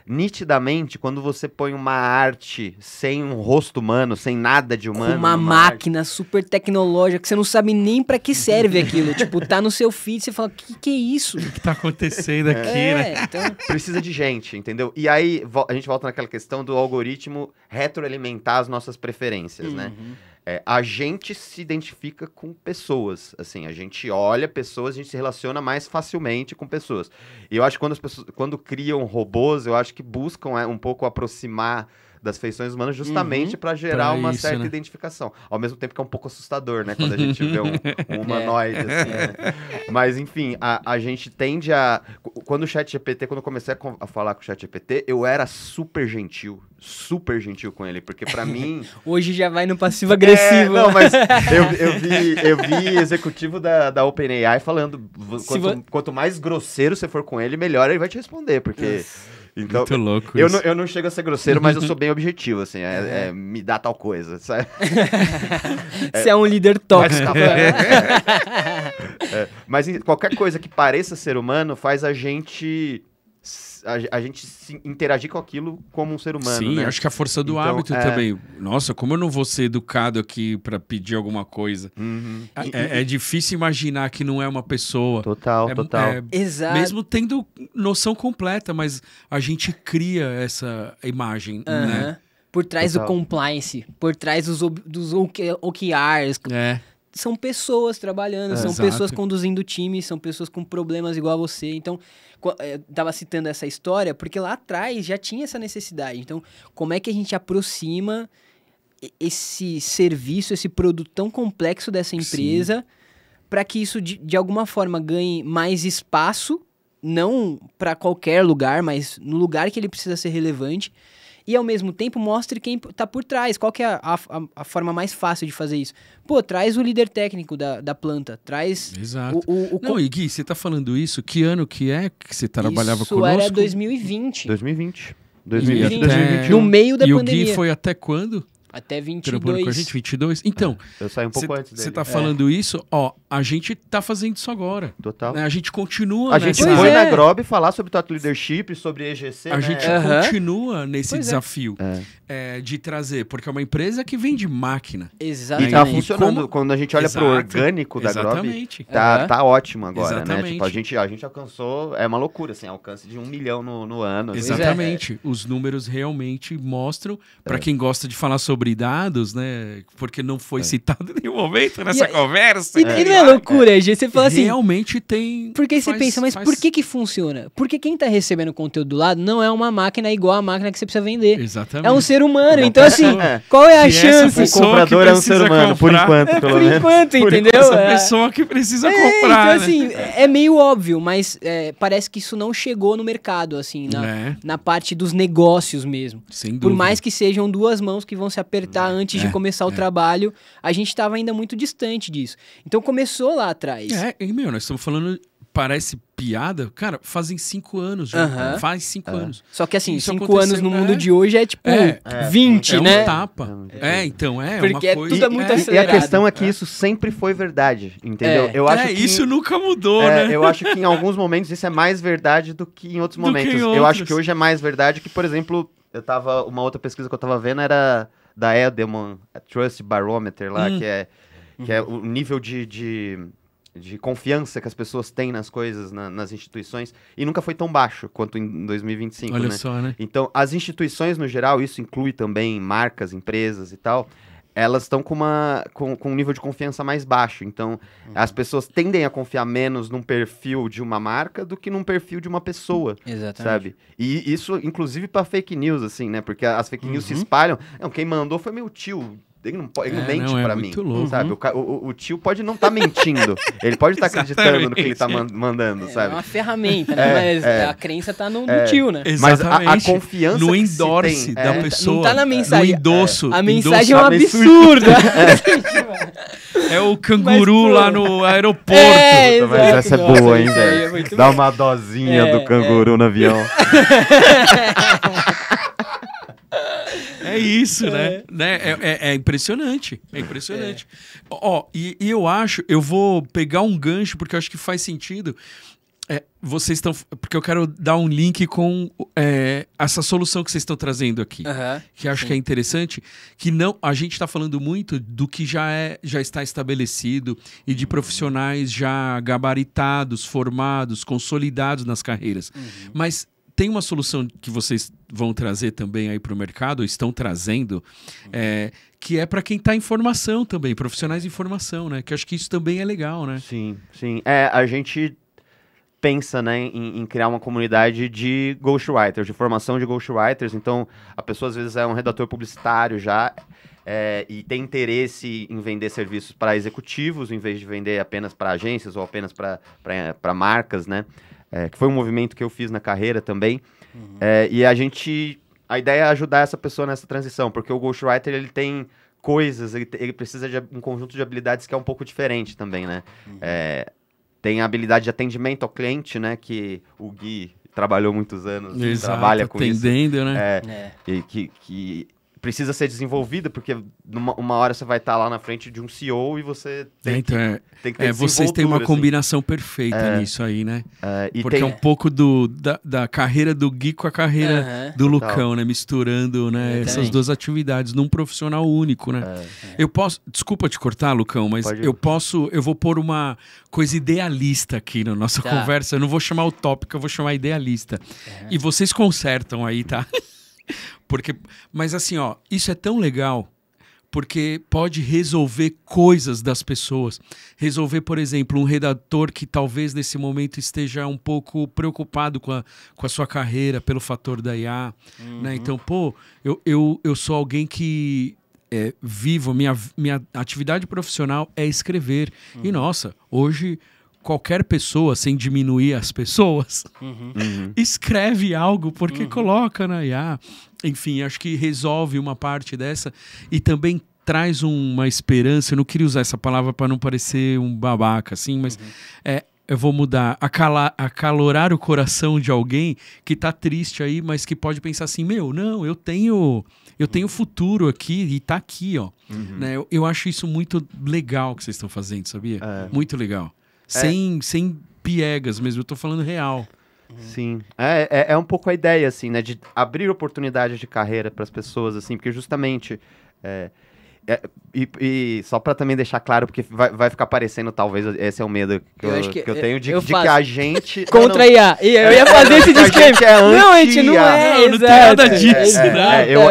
nitidamente, quando você põe uma arte sem um rosto humano, sem nada de humano...
Com uma máquina super tecnológica, que você não sabe nem pra que serve aquilo. Tipo, tá no seu feed, você fala, que é isso?
O que tá acontecendo aqui, né?
Então...
Precisa de gente, entendeu? E aí, a gente volta naquela questão do algoritmo retroalimentar as nossas preferências, né? A gente se identifica com pessoas, assim, a gente olha pessoas, a gente se relaciona mais facilmente com pessoas. E eu acho que quando criam robôs, eu acho que buscam um pouco aproximar das feições humanas justamente para gerar uma certa identificação. Ao mesmo tempo que é um pouco assustador, né? Quando a gente vê um humanoide, assim, né? Mas, enfim, a gente tende a... Quando eu comecei a falar com o ChatGPT, eu era super gentil com ele, porque pra mim...
Hoje já vai no passivo-agressivo.
Não, mas eu vi executivo da OpenAI falando, quanto mais grosseiro você for com ele, melhor ele vai te responder, porque... Então,
muito louco
eu não chego a ser grosseiro, mas eu sou bem objetivo, assim, me dá tal coisa, sabe?
Você é um líder tóxico.
Mas qualquer coisa que pareça ser humano faz a gente interagir com aquilo como um ser humano.
Sim,
né?
Acho que a força do hábito também. Nossa, como eu não vou ser educado aqui pra pedir alguma coisa? É difícil imaginar que não é uma pessoa.
Total.
Exato.
Mesmo tendo noção completa, mas a gente cria essa imagem, né?
Por trás do compliance, por trás dos OKRs. São pessoas trabalhando, são pessoas conduzindo time, são pessoas com problemas igual a você. Então, eu tava citando essa história porque lá atrás já tinha essa necessidade. Então, como é que a gente aproxima esse serviço, esse produto tão complexo dessa empresa para que isso, de alguma forma, ganhe mais espaço, não para qualquer lugar, mas no lugar que ele precisa ser relevante, e ao mesmo tempo mostre quem tá por trás. Qual que é a forma mais fácil de fazer isso? Pô, traz o líder técnico da planta, traz...
Exato. Não, e Gui, você tá falando isso, que ano que é que você trabalhava conosco?
Isso era 2020.
2020.
2021. No meio da pandemia.
E o Gui foi até quando?
Até 22.
Trabalhando com a gente, 22? Então,
eu saí um pouco antes dele.
Você tá falando isso, a gente tá fazendo isso agora.
Total.
Né? A gente continua
A gente foi na Grob falar sobre Thought Leadership, sobre EGC,
A gente continua nesse desafio de trazer, porque é uma empresa que vende máquina.
Exatamente.
E tá funcionando. Quando a gente olha pro orgânico da Grob, tá ótimo agora, né? Tipo, a gente alcançou, é uma loucura, assim, alcance de 1 milhão no ano.
Exatamente. Os números realmente mostram, para quem gosta de falar sobre dados, né? Porque não foi citado em nenhum momento nessa conversa.
E não é loucura, Gê? Você fala assim...
Realmente tem...
Porque você pensa, mas por que funciona? Porque quem tá recebendo conteúdo do lado não é uma máquina igual a máquina que você precisa vender.
Exatamente.
É um ser humano. Então, assim, qual é a chance?
O comprador é um ser humano, por enquanto, pelo menos.
Por enquanto, entendeu?
Essa pessoa que precisa comprar,
então, assim, é meio óbvio, mas parece que isso não chegou no mercado, assim, na parte dos negócios mesmo.
Sem dúvida.
Por mais que sejam duas mãos que vão se apertar antes de começar o trabalho, a gente estava ainda muito distante disso. Então começou lá atrás.
Nós estamos falando, parece piada, cara, fazem 5 anos já. Faz 5 anos.
Só que assim, 5 anos no mundo de hoje é tipo 20, né?
É um tapa. Então
porque
uma coisa...
tudo é muito acelerado.
E a questão é que isso sempre foi verdade, entendeu? Eu acho que
isso nunca mudou, né?
Eu acho que em alguns momentos isso é mais verdade do que em outros momentos. Eu acho que hoje é mais verdade que, por exemplo, uma outra pesquisa que eu tava vendo era da Edelman Trust Barometer lá, que é o nível de confiança que as pessoas têm nas coisas, nas instituições, e nunca foi tão baixo quanto em 2025,
Olha só, né?
Então, as instituições, no geral, isso inclui também marcas, empresas e tal, elas estão com um nível de confiança mais baixo. Então, as pessoas tendem a confiar menos num perfil de uma marca do que num perfil de uma pessoa.
Exatamente.
Sabe? E isso, inclusive, para fake news, assim, né? Porque as fake news se espalham. Não, quem mandou foi meu tio. Ele não mente pra mim,
louco.
Sabe? O tio pode não estar mentindo. Ele pode estar acreditando no que ele tá mandando, sabe?
É uma ferramenta, né? Mas a crença tá no tio, né?
Mas a confiança
no endorse da pessoa.
Não tá na mensagem.
No endosso.
A mensagem é um absurdo.
É o canguru lá no aeroporto.
Mas essa é boa, hein, velho? Dá uma dosinha do canguru no avião.
É isso, né? É impressionante. É impressionante. Ó, e eu acho, eu vou pegar um gancho, porque eu acho que faz sentido. Vocês estão. Porque eu quero dar um link com essa solução que vocês estão trazendo aqui. Que acho que é interessante. Que não, a gente está falando muito do que já está estabelecido e de profissionais já gabaritados, formados, consolidados nas carreiras. Mas tem uma solução que vocês vão trazer também aí para o mercado, ou estão trazendo, que é para quem está em formação também, profissionais em formação, né? Que acho que isso também é legal, né?
Sim, sim. A gente pensa, né, em criar uma comunidade de ghostwriters, de formação de ghostwriters. Então, a pessoa às vezes é um redator publicitário já e tem interesse em vender serviços para executivos, em vez de vender apenas para agências ou apenas para marcas, né? Que foi um movimento que eu fiz na carreira também. E a ideia é ajudar essa pessoa nessa transição, porque o ghostwriter, ele tem coisas, ele precisa de um conjunto de habilidades que é um pouco diferente também, né? Tem a habilidade de atendimento ao cliente, né? Que o Gui trabalhou muitos anos, trabalha com isso.
Atendendo, né?
E que precisa ser desenvolvida, porque uma hora você vai estar lá na frente de um CEO e você tem que ter
vocês têm uma combinação perfeita nisso aí, né? Porque é um pouco da carreira do Gui com a carreira do Lucão, né? Misturando, né, essas duas atividades num profissional único, né? Eu posso... Desculpa te cortar, Lucão, mas eu vou pôr uma coisa idealista aqui na nossa conversa. Eu não vou chamar utópica, eu vou chamar idealista. E vocês consertam aí, tá? Mas assim, ó, isso é tão legal porque pode resolver coisas das pessoas. Resolver, por exemplo, um redator que talvez nesse momento esteja um pouco preocupado com a sua carreira pelo fator da IA. Né? Então, eu sou alguém que vivo, minha atividade profissional é escrever. E, nossa, hoje... Qualquer pessoa, sem diminuir as pessoas, escreve algo porque coloca na IA. Enfim, acho que resolve uma parte dessa e também traz uma esperança. Eu não queria usar essa palavra para não parecer um babaca, assim, mas eu vou mudar. Acalorar o coração de alguém que está triste aí, mas que pode pensar assim, não, eu tenho futuro aqui e está aqui, ó. Né? Eu acho isso muito legal que vocês estão fazendo, sabia? Muito legal. Sem piegas mesmo, eu tô falando real.
Sim, é um pouco a ideia, assim, né, de abrir oportunidades de carreira para as pessoas, assim, porque justamente... E só para também deixar claro, porque vai ficar parecendo, talvez, esse é o medo que eu tenho, de que a gente...
Contra a IA. Eu ia fazer esse disclaimer. Não, a gente não é,
não tem nada disso,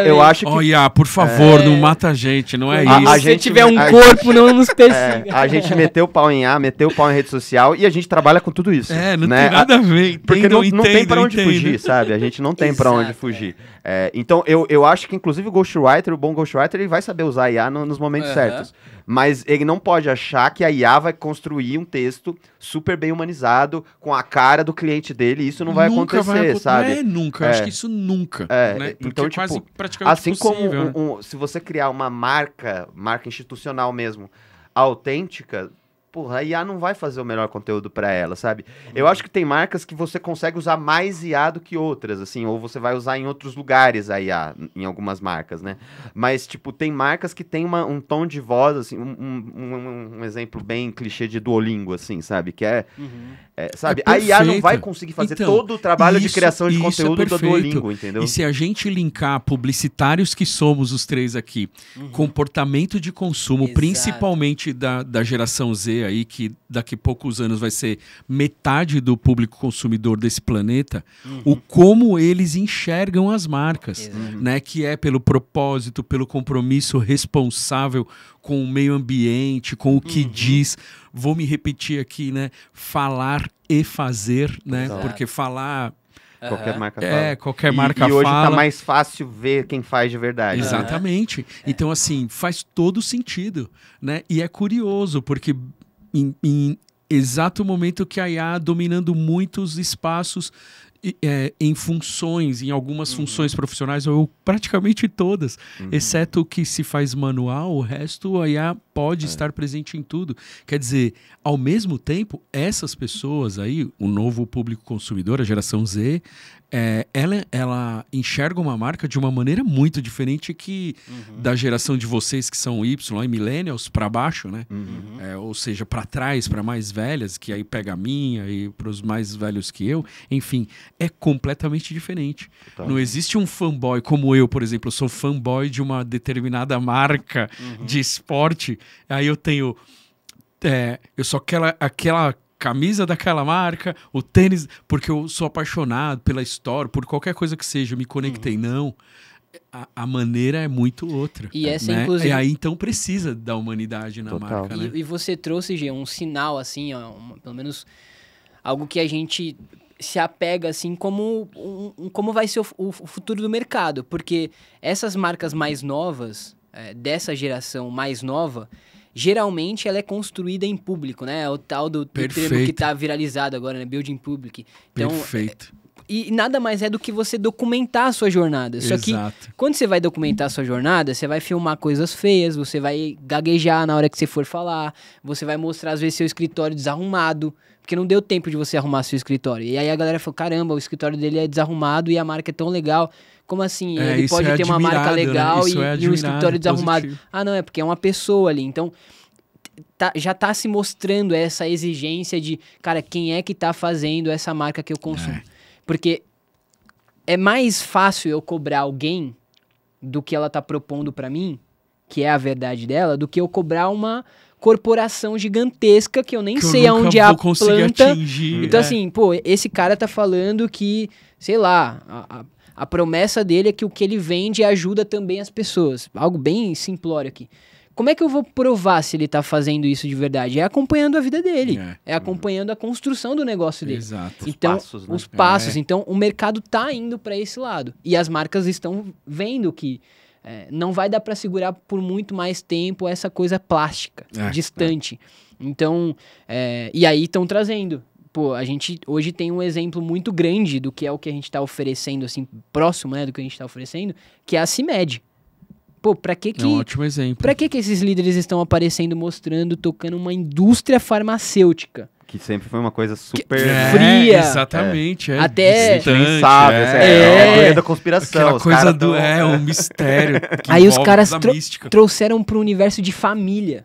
eu acho que...
IA, por favor, não mata a gente, não é isso.
Se tiver um corpo, não nos persiga.
A gente meteu o pau em IA, meteu o pau em rede social e a gente trabalha com tudo isso.
Não tem nada a ver.
Porque não tem para onde fugir, sabe? A gente não tem para onde fugir. Então, eu acho que, inclusive, o bom ghostwriter, ele vai saber usar a IA nos momentos certos. Mas ele não pode achar que a IA vai construir um texto super bem humanizado com a cara do cliente dele. Isso não vai acontecer, sabe?
Nunca. Acho que isso nunca. Né?
Então,
é quase praticamente
assim
impossível,
como se você criar uma marca institucional mesmo, autêntica... Porra, a IA não vai fazer o melhor conteúdo pra ela, sabe? Eu acho que tem marcas que você consegue usar mais IA do que outras, assim, ou você vai usar em outros lugares a IA, em algumas marcas, né? Mas, tipo, tem marcas que tem um tom de voz, assim, um exemplo bem clichê de Duolingo, assim, sabe? Que sabe? A IA não vai conseguir fazer todo o trabalho de criação de conteúdo do Duolingo, entendeu?
E se a gente linkar publicitários que somos os três aqui, comportamento de consumo, principalmente da geração Z aí, que daqui a poucos anos vai ser metade do público consumidor desse planeta, o como eles enxergam as marcas, né? Que é pelo propósito, pelo compromisso responsável com o meio ambiente, com o que diz. Vou me repetir aqui, né? Falar e fazer, né? Porque falar...
Qualquer marca fala.
Qualquer marca fala.
E hoje tá mais fácil ver quem faz de verdade.
Exatamente. Então, assim, faz todo sentido, né? E é curioso, porque em exato momento que a IA dominando muitos espaços em funções, em algumas funções profissionais, ou praticamente todas, exceto o que se faz manual, o resto a IA pode estar presente em tudo. Quer dizer, ao mesmo tempo, essas pessoas aí, o novo público consumidor, a geração Z, ela enxerga uma marca de uma maneira muito diferente que da geração de vocês que são Y e Millennials para baixo, né? Ou seja, para trás, para mais velhas, que aí pega a minha e para os mais velhos que eu. Enfim, é completamente diferente.
Tá.
Não existe um fanboy como eu, por exemplo. Eu sou fanboy de uma determinada marca de esporte. Aí eu tenho... eu sou aquela camisa daquela marca, o tênis, porque eu sou apaixonado pela história, por qualquer coisa que seja, eu me conectei. Não, a maneira é muito outra.
E essa,
né?
inclusive...
E aí, então, precisa da humanidade na
Total.
marca, né?
E você trouxe, Gê, um sinal, assim, ó, pelo menos algo que a gente se apega, assim, como vai ser o futuro do mercado. Porque essas marcas mais novas, dessa geração mais nova, geralmente ela é construída em público, né? É o tal do termo que tá viralizado agora, né? Building Public. Então,
Perfeito.
E nada mais é do que você documentar a sua jornada. Só que quando você vai documentar a sua jornada, você vai filmar coisas feias, você vai gaguejar na hora que você for falar, você vai mostrar, às vezes, seu escritório desarrumado, porque não deu tempo de você arrumar seu escritório. E aí a galera falou, caramba, o escritório dele é desarrumado e a marca é tão legal. Como assim? Ele pode ter uma marca legal, né? e um escritório desarrumado. Positivo. Ah, não, é porque é uma pessoa ali. Então, já tá se mostrando essa exigência de, cara, quem é que tá fazendo essa marca que eu consumo? Porque é mais fácil eu cobrar alguém do que ela tá propondo pra mim, que é a verdade dela, do que eu cobrar uma corporação gigantesca que eu nem sei aonde é a planta.
Atingir,
então, assim, pô, esse cara tá falando que, sei lá, a promessa dele é que o que ele vende ajuda também as pessoas. Algo bem simplório aqui. Como é que eu vou provar se ele tá fazendo isso de verdade? É acompanhando a vida dele. É acompanhando a construção do negócio dele.
Exato.
Então,
os passos, né?
Então, o mercado tá indo para esse lado. E as marcas estão vendo que não vai dar para segurar por muito mais tempo essa coisa plástica, distante. Então, e aí estão trazendo. Pô, a gente hoje tem um exemplo muito grande do que é o que a gente tá oferecendo, assim, próximo, né, do que a gente tá oferecendo, que é a CIMED. Pô, pra que
é um ótimo exemplo.
Pra que esses líderes estão aparecendo, mostrando, tocando uma indústria farmacêutica?
Que sempre foi uma coisa super
fria.
Exatamente.
Até
distante, é uma teoria da conspiração.
Aquela coisa do um mistério.
Aí os caras trouxeram pro universo de família.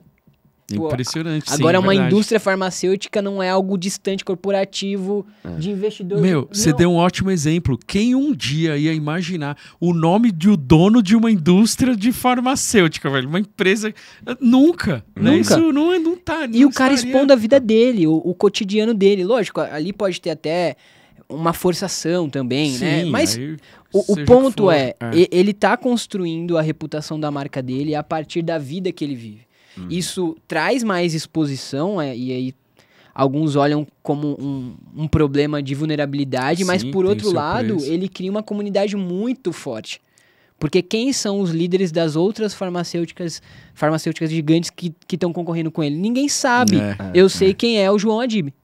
Impressionante.
Agora,
sim,
uma indústria farmacêutica não é algo distante, corporativo, de investidor.
Você deu um ótimo exemplo. Quem um dia ia imaginar o nome do dono de uma indústria de farmacêutica, velho? Uma empresa. Nunca. Né? Isso não tá.
E o cara expondo a vida dele, o cotidiano dele. Lógico, ali pode ter até uma forçação também, sim, né? Mas o ponto ele tá construindo a reputação da marca dele a partir da vida que ele vive. Isso traz mais exposição, e aí alguns olham como um problema de vulnerabilidade, sim, mas por outro lado, ele cria uma comunidade muito forte. Porque quem são os líderes das outras farmacêuticas gigantes que estão concorrendo com ele? Ninguém sabe. Eu sei quem é o João Adib.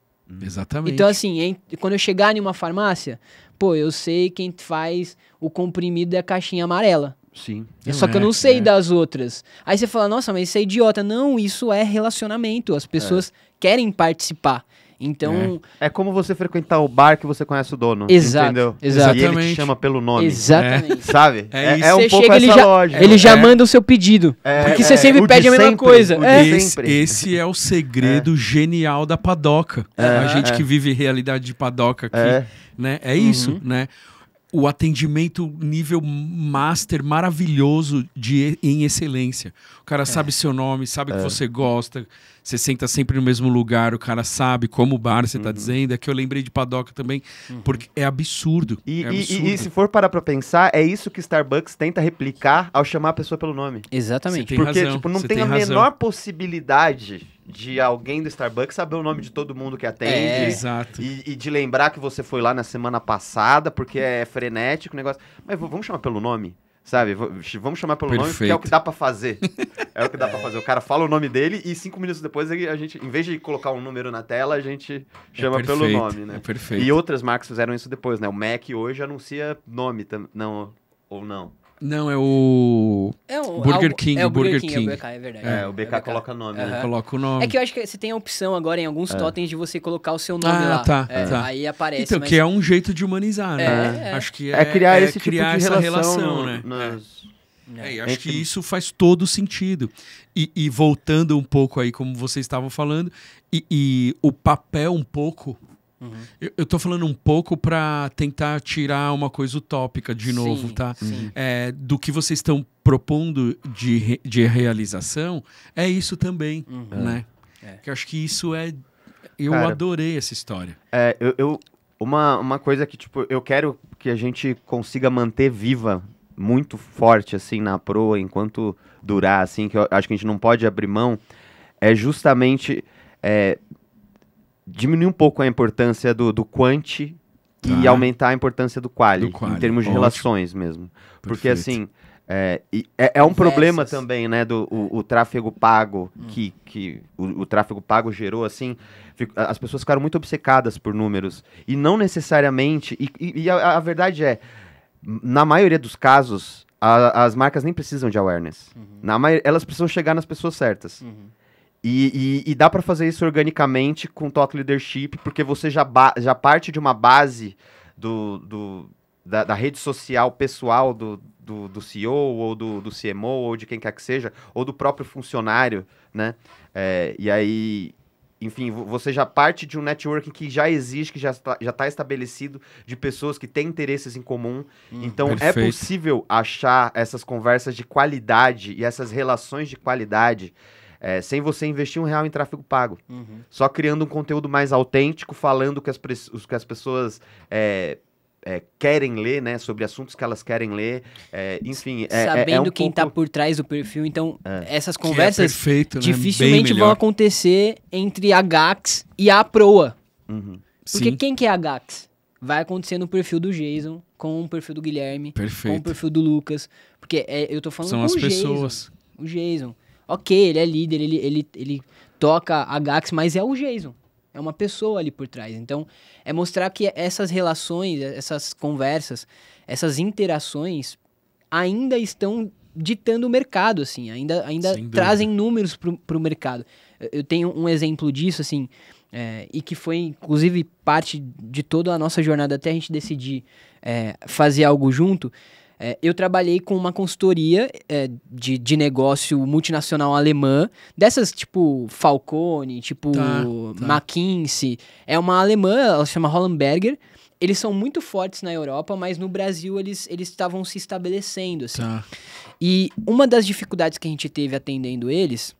Exatamente.
Então, assim, quando eu chegar em uma farmácia, pô, eu sei quem faz o comprimido da caixinha amarela.
Sim.
Só que eu não sei das outras. Aí você fala, nossa, mas isso é idiota. Não, isso é relacionamento. As pessoas querem participar. Então...
É como você frequentar o bar que você conhece o dono.
Exato.
Entendeu?
Exatamente.
E ele te chama pelo nome.
Exatamente.
Sabe?
É
um pouco
chega,
essa lógica.
Ele já manda o seu pedido. Porque você sempre pede a mesma coisa.
Esse é o segredo genial da padoca. A gente que vive realidade de padoca aqui, né? É isso, né? O atendimento nível master maravilhoso em excelência. O cara sabe seu nome, sabe que você gosta, você senta sempre no mesmo lugar, o cara sabe como bar você tá dizendo. É que eu lembrei de padoca também, porque é absurdo.
E se for parar pra pensar, é isso que Starbucks tenta replicar ao chamar a pessoa pelo nome.
Exatamente.
Porque tipo, não tem a menor possibilidade de alguém do Starbucks saber o nome de todo mundo que atende.
Exato.
E de lembrar que você foi lá na semana passada, porque é frenético o negócio. Mas vamos chamar pelo nome, sabe? Vamos chamar pelo nome, porque é o que dá pra fazer. É o que dá pra fazer. O cara fala o nome dele e 5 minutos depois a gente, em vez de colocar um número na tela, a gente chama pelo nome, né?
É perfeito.
E outras marcas fizeram isso depois, né? O Mac hoje anuncia nome, não, ou não.
Não, é o Burger King.
É o
Burger
King,
King.
é o BK, é verdade.
O BK coloca nome, né?
Coloca o nome.
É que eu acho que você tem a opção agora em alguns totens de você colocar o seu nome lá.
Tá.
Aí aparece.
Então, que é um jeito de humanizar, né? Acho que
criar esse tipo
criar
de
essa
relação,
né? Acho
Entre-
que isso faz todo sentido. E voltando um pouco aí, como vocês estavam falando, e o papel um pouco... Eu tô falando um pouco para tentar tirar uma coisa utópica de novo, tá?
Sim.
Do que vocês estão propondo de realização, é isso também, né? Que eu acho que isso é... Eu
Cara,
adorei essa história.
Uma coisa que, tipo, eu quero que a gente consiga manter viva muito forte, assim, na proa, enquanto durar, assim, que eu acho que a gente não pode abrir mão, é justamente diminuir um pouco a importância do quant e aumentar a importância do quali, em termos de relações mesmo. Porque, assim, é um problema também, né, o tráfego pago, que o tráfego pago gerou, assim, as pessoas ficaram muito obcecadas por números, e não necessariamente, e a verdade é, na maioria dos casos, as marcas nem precisam de awareness. Elas precisam chegar nas pessoas certas. E dá pra fazer isso organicamente com Thought Leadership, porque você já parte de uma base da rede social pessoal do CEO, ou do CMO, ou de quem quer que seja, ou do próprio funcionário, né? E aí... Enfim, você já parte de um networking que já existe, que já está estabelecido, de pessoas que têm interesses em comum. Então,
perfeito.
É possível achar essas conversas de qualidade e essas relações de qualidade sem você investir R$1 em tráfego pago. Só criando um conteúdo mais autêntico, falando o que as pessoas querem ler, né? Sobre assuntos que elas querem ler. Enfim,
sabendo quem tá por trás do perfil. Então, essas conversas dificilmente vão acontecer entre a Gax e a Proa. Porque quem que é a Gax? Vai acontecer no perfil do Jason, com o perfil do Guilherme, com o perfil do Lucas. Porque eu tô falando
São
com
as
o
pessoas.
O Jason. Ok, ele é líder, ele toca a Gax, mas é o Jason. É uma pessoa ali por trás. Então, é mostrar que essas relações, essas conversas, essas interações ainda estão ditando o mercado, assim. Ainda trazem números pro mercado. Eu tenho um exemplo disso, assim, e que foi, inclusive, parte de toda a nossa jornada até a gente decidir fazer algo junto. Eu trabalhei com uma consultoria de negócio multinacional alemã, dessas tipo Falcone, tipo McKinsey. É uma alemã, ela se chama Hollenberger. Eles são muito fortes na Europa, mas no Brasil eles estavam se estabelecendo, assim. E uma das dificuldades que a gente teve atendendo eles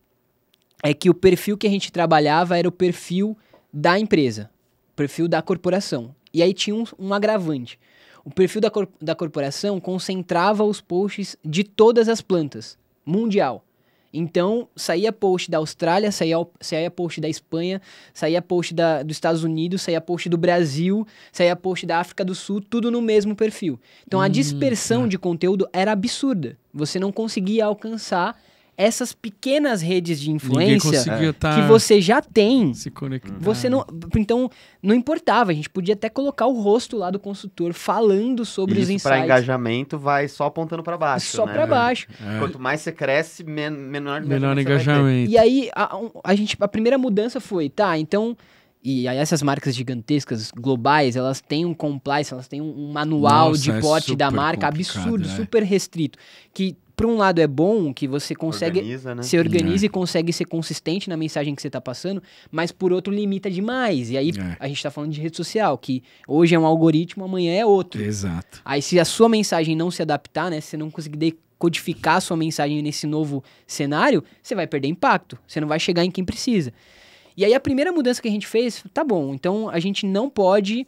é que o perfil que a gente trabalhava era o perfil da empresa, o perfil da corporação. E aí tinha um agravante. O perfil da corporação concentrava os posts de todas as plantas, mundial. Então, saía post da Austrália, saía post da Espanha, saía post dos Estados Unidos, saía post do Brasil, saía post da África do Sul, tudo no mesmo perfil. Então, a dispersão de conteúdo era absurda. Você não conseguia alcançar essas pequenas redes de influência que você já tem.
Se conectar.
Você não, então, não importava. A gente podia até colocar o rosto lá do consultor falando sobre os insights.
Para engajamento vai só apontando para baixo.
Só para baixo.
Quanto mais você cresce, menor
engajamento.
E aí, a primeira mudança foi, então... E aí essas marcas gigantescas, globais, elas têm um compliance, elas têm um manual de porte da marca absurdo, super restrito. Que, por um lado, é bom, que você consegue se organiza e consegue ser consistente na mensagem que você está passando, mas, por outro, limita demais. E aí, a gente está falando de rede social, que hoje é um algoritmo, amanhã é outro.
Exato.
Aí, se a sua mensagem não se adaptar, né, se você não conseguir decodificar a sua mensagem nesse novo cenário, você vai perder impacto. Você não vai chegar em quem precisa. E aí a primeira mudança que a gente fez, tá bom, então a gente não pode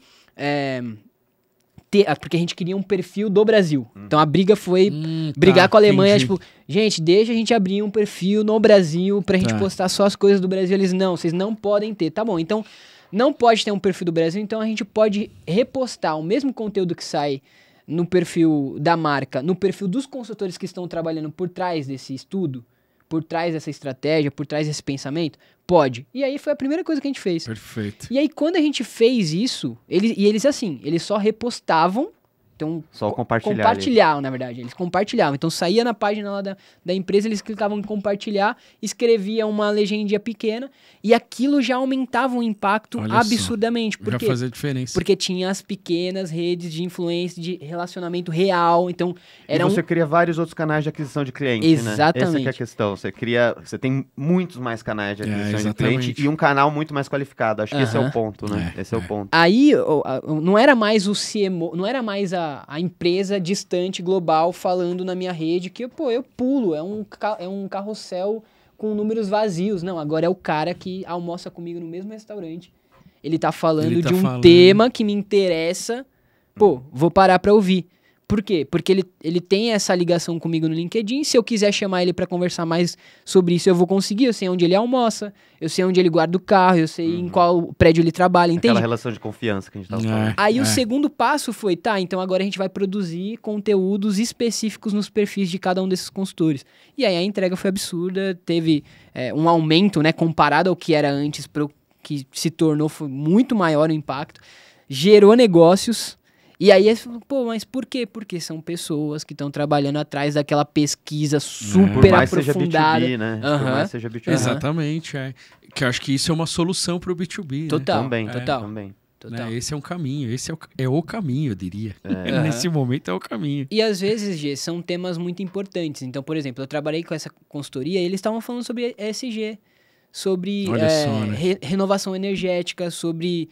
porque a gente queria um perfil do Brasil. Então a briga foi brigar com a Alemanha, tipo, gente, deixa a gente abrir um perfil no Brasil pra gente postar só as coisas do Brasil. Eles, não, vocês não podem ter. Tá bom, então não pode ter um perfil do Brasil, então a gente pode repostar o mesmo conteúdo que sai no perfil da marca, no perfil dos consultores que estão trabalhando por trás desse estudo, por trás dessa estratégia, por trás desse pensamento? Pode. E aí foi a primeira coisa que a gente fez.
Perfeito.
E aí quando a gente fez isso, eles assim, eles só repostavam. Então,
só compartilhar.
Compartilhar, na verdade. Eles compartilhavam. Então, saía na página lá da empresa, eles clicavam em compartilhar, escrevia uma legendinha pequena e aquilo já aumentava o impacto absurdamente. Por quê?
Já fazia diferença.
Porque tinha as pequenas redes de influência, de relacionamento real. Então, era
você cria vários outros canais de aquisição de cliente,
Exatamente.
Essa que é a questão. Você tem muitos mais canais de aquisição de cliente e um canal muito mais qualificado. Acho que esse é o ponto, né? Esse é o ponto.
Aí, não era mais o CMO, não era mais a empresa distante, global, falando na minha rede que, eu pulo, é um carrossel com números vazios. Não, agora é o cara que almoça comigo no mesmo restaurante. Ele tá falando de um tema que me interessa, vou parar pra ouvir. Por quê? Porque ele tem essa ligação comigo no LinkedIn. Se eu quiser chamar ele para conversar mais sobre isso, eu vou conseguir. Eu sei onde ele almoça, eu sei onde ele guarda o carro, eu sei em qual prédio ele trabalha, entende?
Aquela relação de confiança que a gente tava falando.
Aí o segundo passo foi, então agora a gente vai produzir conteúdos específicos nos perfis de cada um desses consultores. E aí a entrega foi absurda, teve um aumento, né, comparado ao que era antes, pro que se tornou, foi muito maior o impacto, gerou negócios. E aí, mas por quê? Porque são pessoas que estão trabalhando atrás daquela pesquisa super aprofundada.
Seja B2B, né? Por mais seja B2B.
Exatamente, Que eu acho que isso é uma solução para o B2B.
Total,
né?
total.
Né? Esse é um caminho, é o caminho, eu diria. Nesse momento é o caminho.
E às vezes, Gê, são temas muito importantes. Então, por exemplo, eu trabalhei com essa consultoria e eles estavam falando sobre ESG, sobre renovação energética, sobre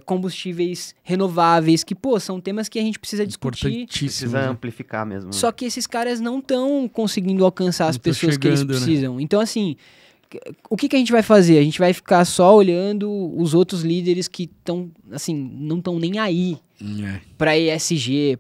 combustíveis renováveis, que, são temas que a gente precisa discutir.
Precisa amplificar mesmo.
Só que esses caras não estão conseguindo alcançar as pessoas que eles precisam. Né? Então, assim, o que a gente vai fazer? A gente vai ficar só olhando os outros líderes que estão, assim, não estão nem aí para ESG,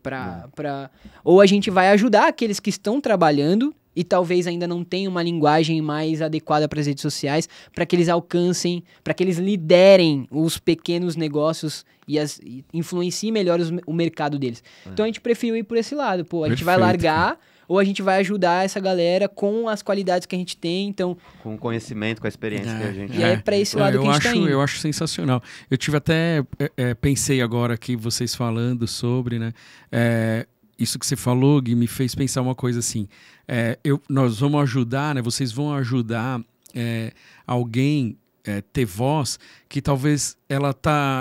ou a gente vai ajudar aqueles que estão trabalhando e talvez ainda não tenham uma linguagem mais adequada para as redes sociais, para que eles alcancem, para que eles liderem os pequenos negócios e influenciem melhor o mercado deles. Então a gente preferiu ir por esse lado. A gente vai largar ou a gente vai ajudar essa galera com as qualidades que a gente tem, então...
Com o conhecimento, com a experiência que a gente tem.
E é para esse lado que a gente tá indo.
Eu acho sensacional. Eu tive até... pensei agora aqui, vocês falando sobre, né? Isso que você falou, Gui, me fez pensar uma coisa assim. Nós vamos ajudar, né? Vocês vão ajudar alguém ter voz que talvez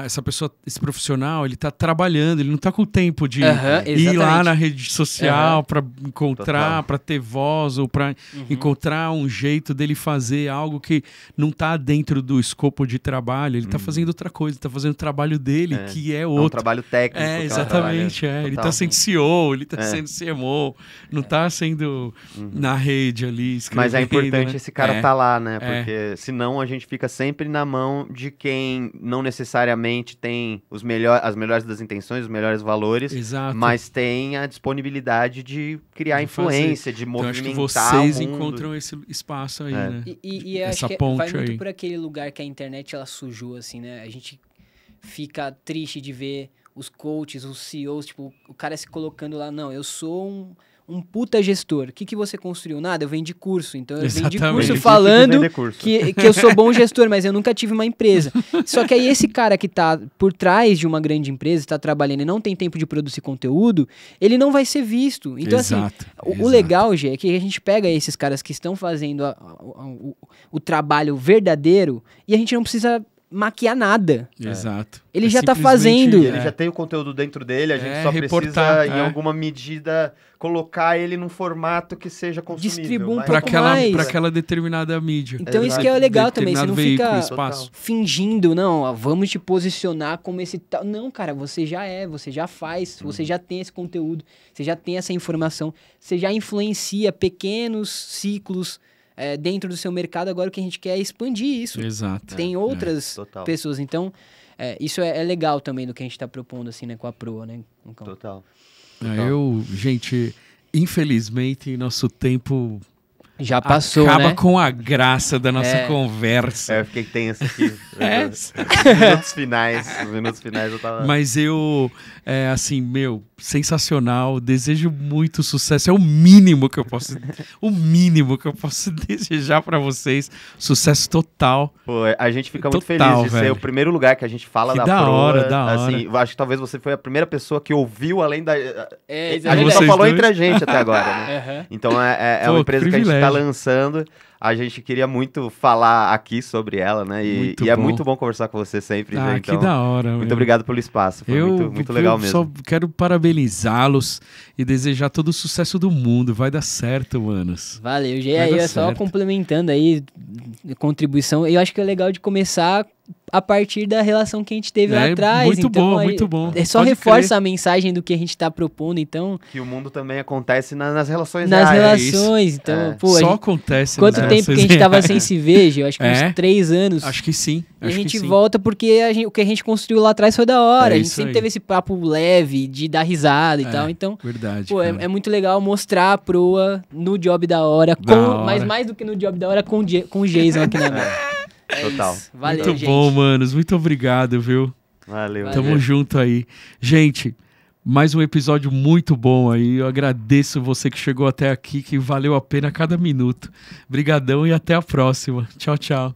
essa pessoa, esse profissional, ele tá trabalhando, ele não tá com tempo de ir lá na rede social para encontrar, para ter voz ou para encontrar um jeito dele fazer algo que não tá dentro do escopo de trabalho, ele tá fazendo outra coisa, tá fazendo o trabalho dele, que é outro.
É um trabalho técnico.
Exatamente, ele tá sendo CEO, ele tá sendo CMO, não tá sendo na rede ali, escrevendo.
Mas é importante esse cara tá lá, né? Porque senão a gente fica sempre na mão de quem não necessariamente tem as melhores das intenções, os melhores valores, mas tem a disponibilidade de criar influência, de movimentar
então, acho que vocês encontram esse espaço aí, né?
E acho que vai muito por aquele lugar que a internet ela sujou, assim, né? A gente fica triste de ver os coaches, os CEOs, tipo, o cara se colocando lá, não, eu sou um puta gestor. O que você construiu? Nada, eu vendi curso. Então eu vendi curso falando que eu sou bom gestor, mas eu nunca tive uma empresa. Só que aí esse cara que tá por trás de uma grande empresa, está trabalhando e não tem tempo de produzir conteúdo, ele não vai ser visto. Então o legal, Gê, é que a gente pega esses caras que estão fazendo o trabalho verdadeiro e a gente não precisa maquiar nada.
Exato.
Ele já tá fazendo.
Ele já tem o conteúdo dentro dele, a gente só precisa, em alguma medida, colocar ele num formato que seja consumível.
Distribua
para aquela determinada mídia.
Então isso que é legal também, você não fica fingindo, não, vamos te posicionar como esse tal. Não, cara, você já faz, você já tem esse conteúdo, você já tem essa informação, você já influencia pequenos ciclos dentro do seu mercado. Agora o que a gente quer é expandir isso.
Exato.
Tem outras pessoas. Então, isso é legal também do que a gente está propondo assim, né, com a Proa, né?
Total.
Gente, infelizmente, nosso tempo
Já passou,
acaba
né?
com a graça da nossa conversa.
Eu fiquei tenso aqui.
É.
Os minutos finais eu tava...
Mas eu, assim, sensacional. Desejo muito sucesso. É o mínimo que eu posso desejar pra vocês. Sucesso total.
Pô, a gente fica muito
Total,
feliz de ser
velho.
o primeiro lugar que a gente fala
Que
da
da
proa.
hora, da
Assim, acho que talvez você foi a primeira pessoa que ouviu além da...
isso
a gente só
Vocês
falou
dois.
entre a gente até agora, né?
Aham.
Então é
Pô,
uma
que
empresa que a gente tá
privilégio.
lançando. A gente queria muito falar aqui sobre ela, né?
Muito
E é
bom.
muito bom conversar com você sempre,
Ah,
Gê.
que
Então,
da hora.
muito
meu.
obrigado pelo espaço. Foi muito legal mesmo.
Só quero parabenizá-los e desejar todo o sucesso do mundo. Vai dar certo, manos.
Valeu, Gê.
Vai
Aí
dar
é só
certo.
complementando aí, contribuição. Eu acho que é legal de começar a partir da relação que a gente teve lá atrás.
Muito
então,
bom,
aí,
muito bom.
É só
Pode
reforça
crer.
a mensagem do que a gente tá propondo, então,
Que o mundo também acontece nas relações
nas
reais.
relações. Então,
É.
pô, a
Só
gente-
acontece.
quanto
nas
tempo que a gente
relações
tava sem se ver, Gê? Eu acho que
É?
uns 3 anos.
Acho que sim.
E a
Acho que
gente
sim.
volta porque o que a gente construiu lá atrás foi da hora.
É
a gente
isso
sempre
aí.
teve esse papo leve de dar risada e
É.
tal. Então,
Verdade.
pô,
cara.
é muito legal mostrar a proa no Job da hora, mas mais do que no Job da hora, com o Jason aqui na mão. É
Total.
isso. Valeu,
Muito
gente.
bom, manos. Muito obrigado, viu?
Valeu.
Tamo junto aí. Gente, mais um episódio muito bom aí. Eu agradeço você que chegou até aqui, que valeu a pena cada minuto. Brigadão e até a próxima. Tchau, tchau.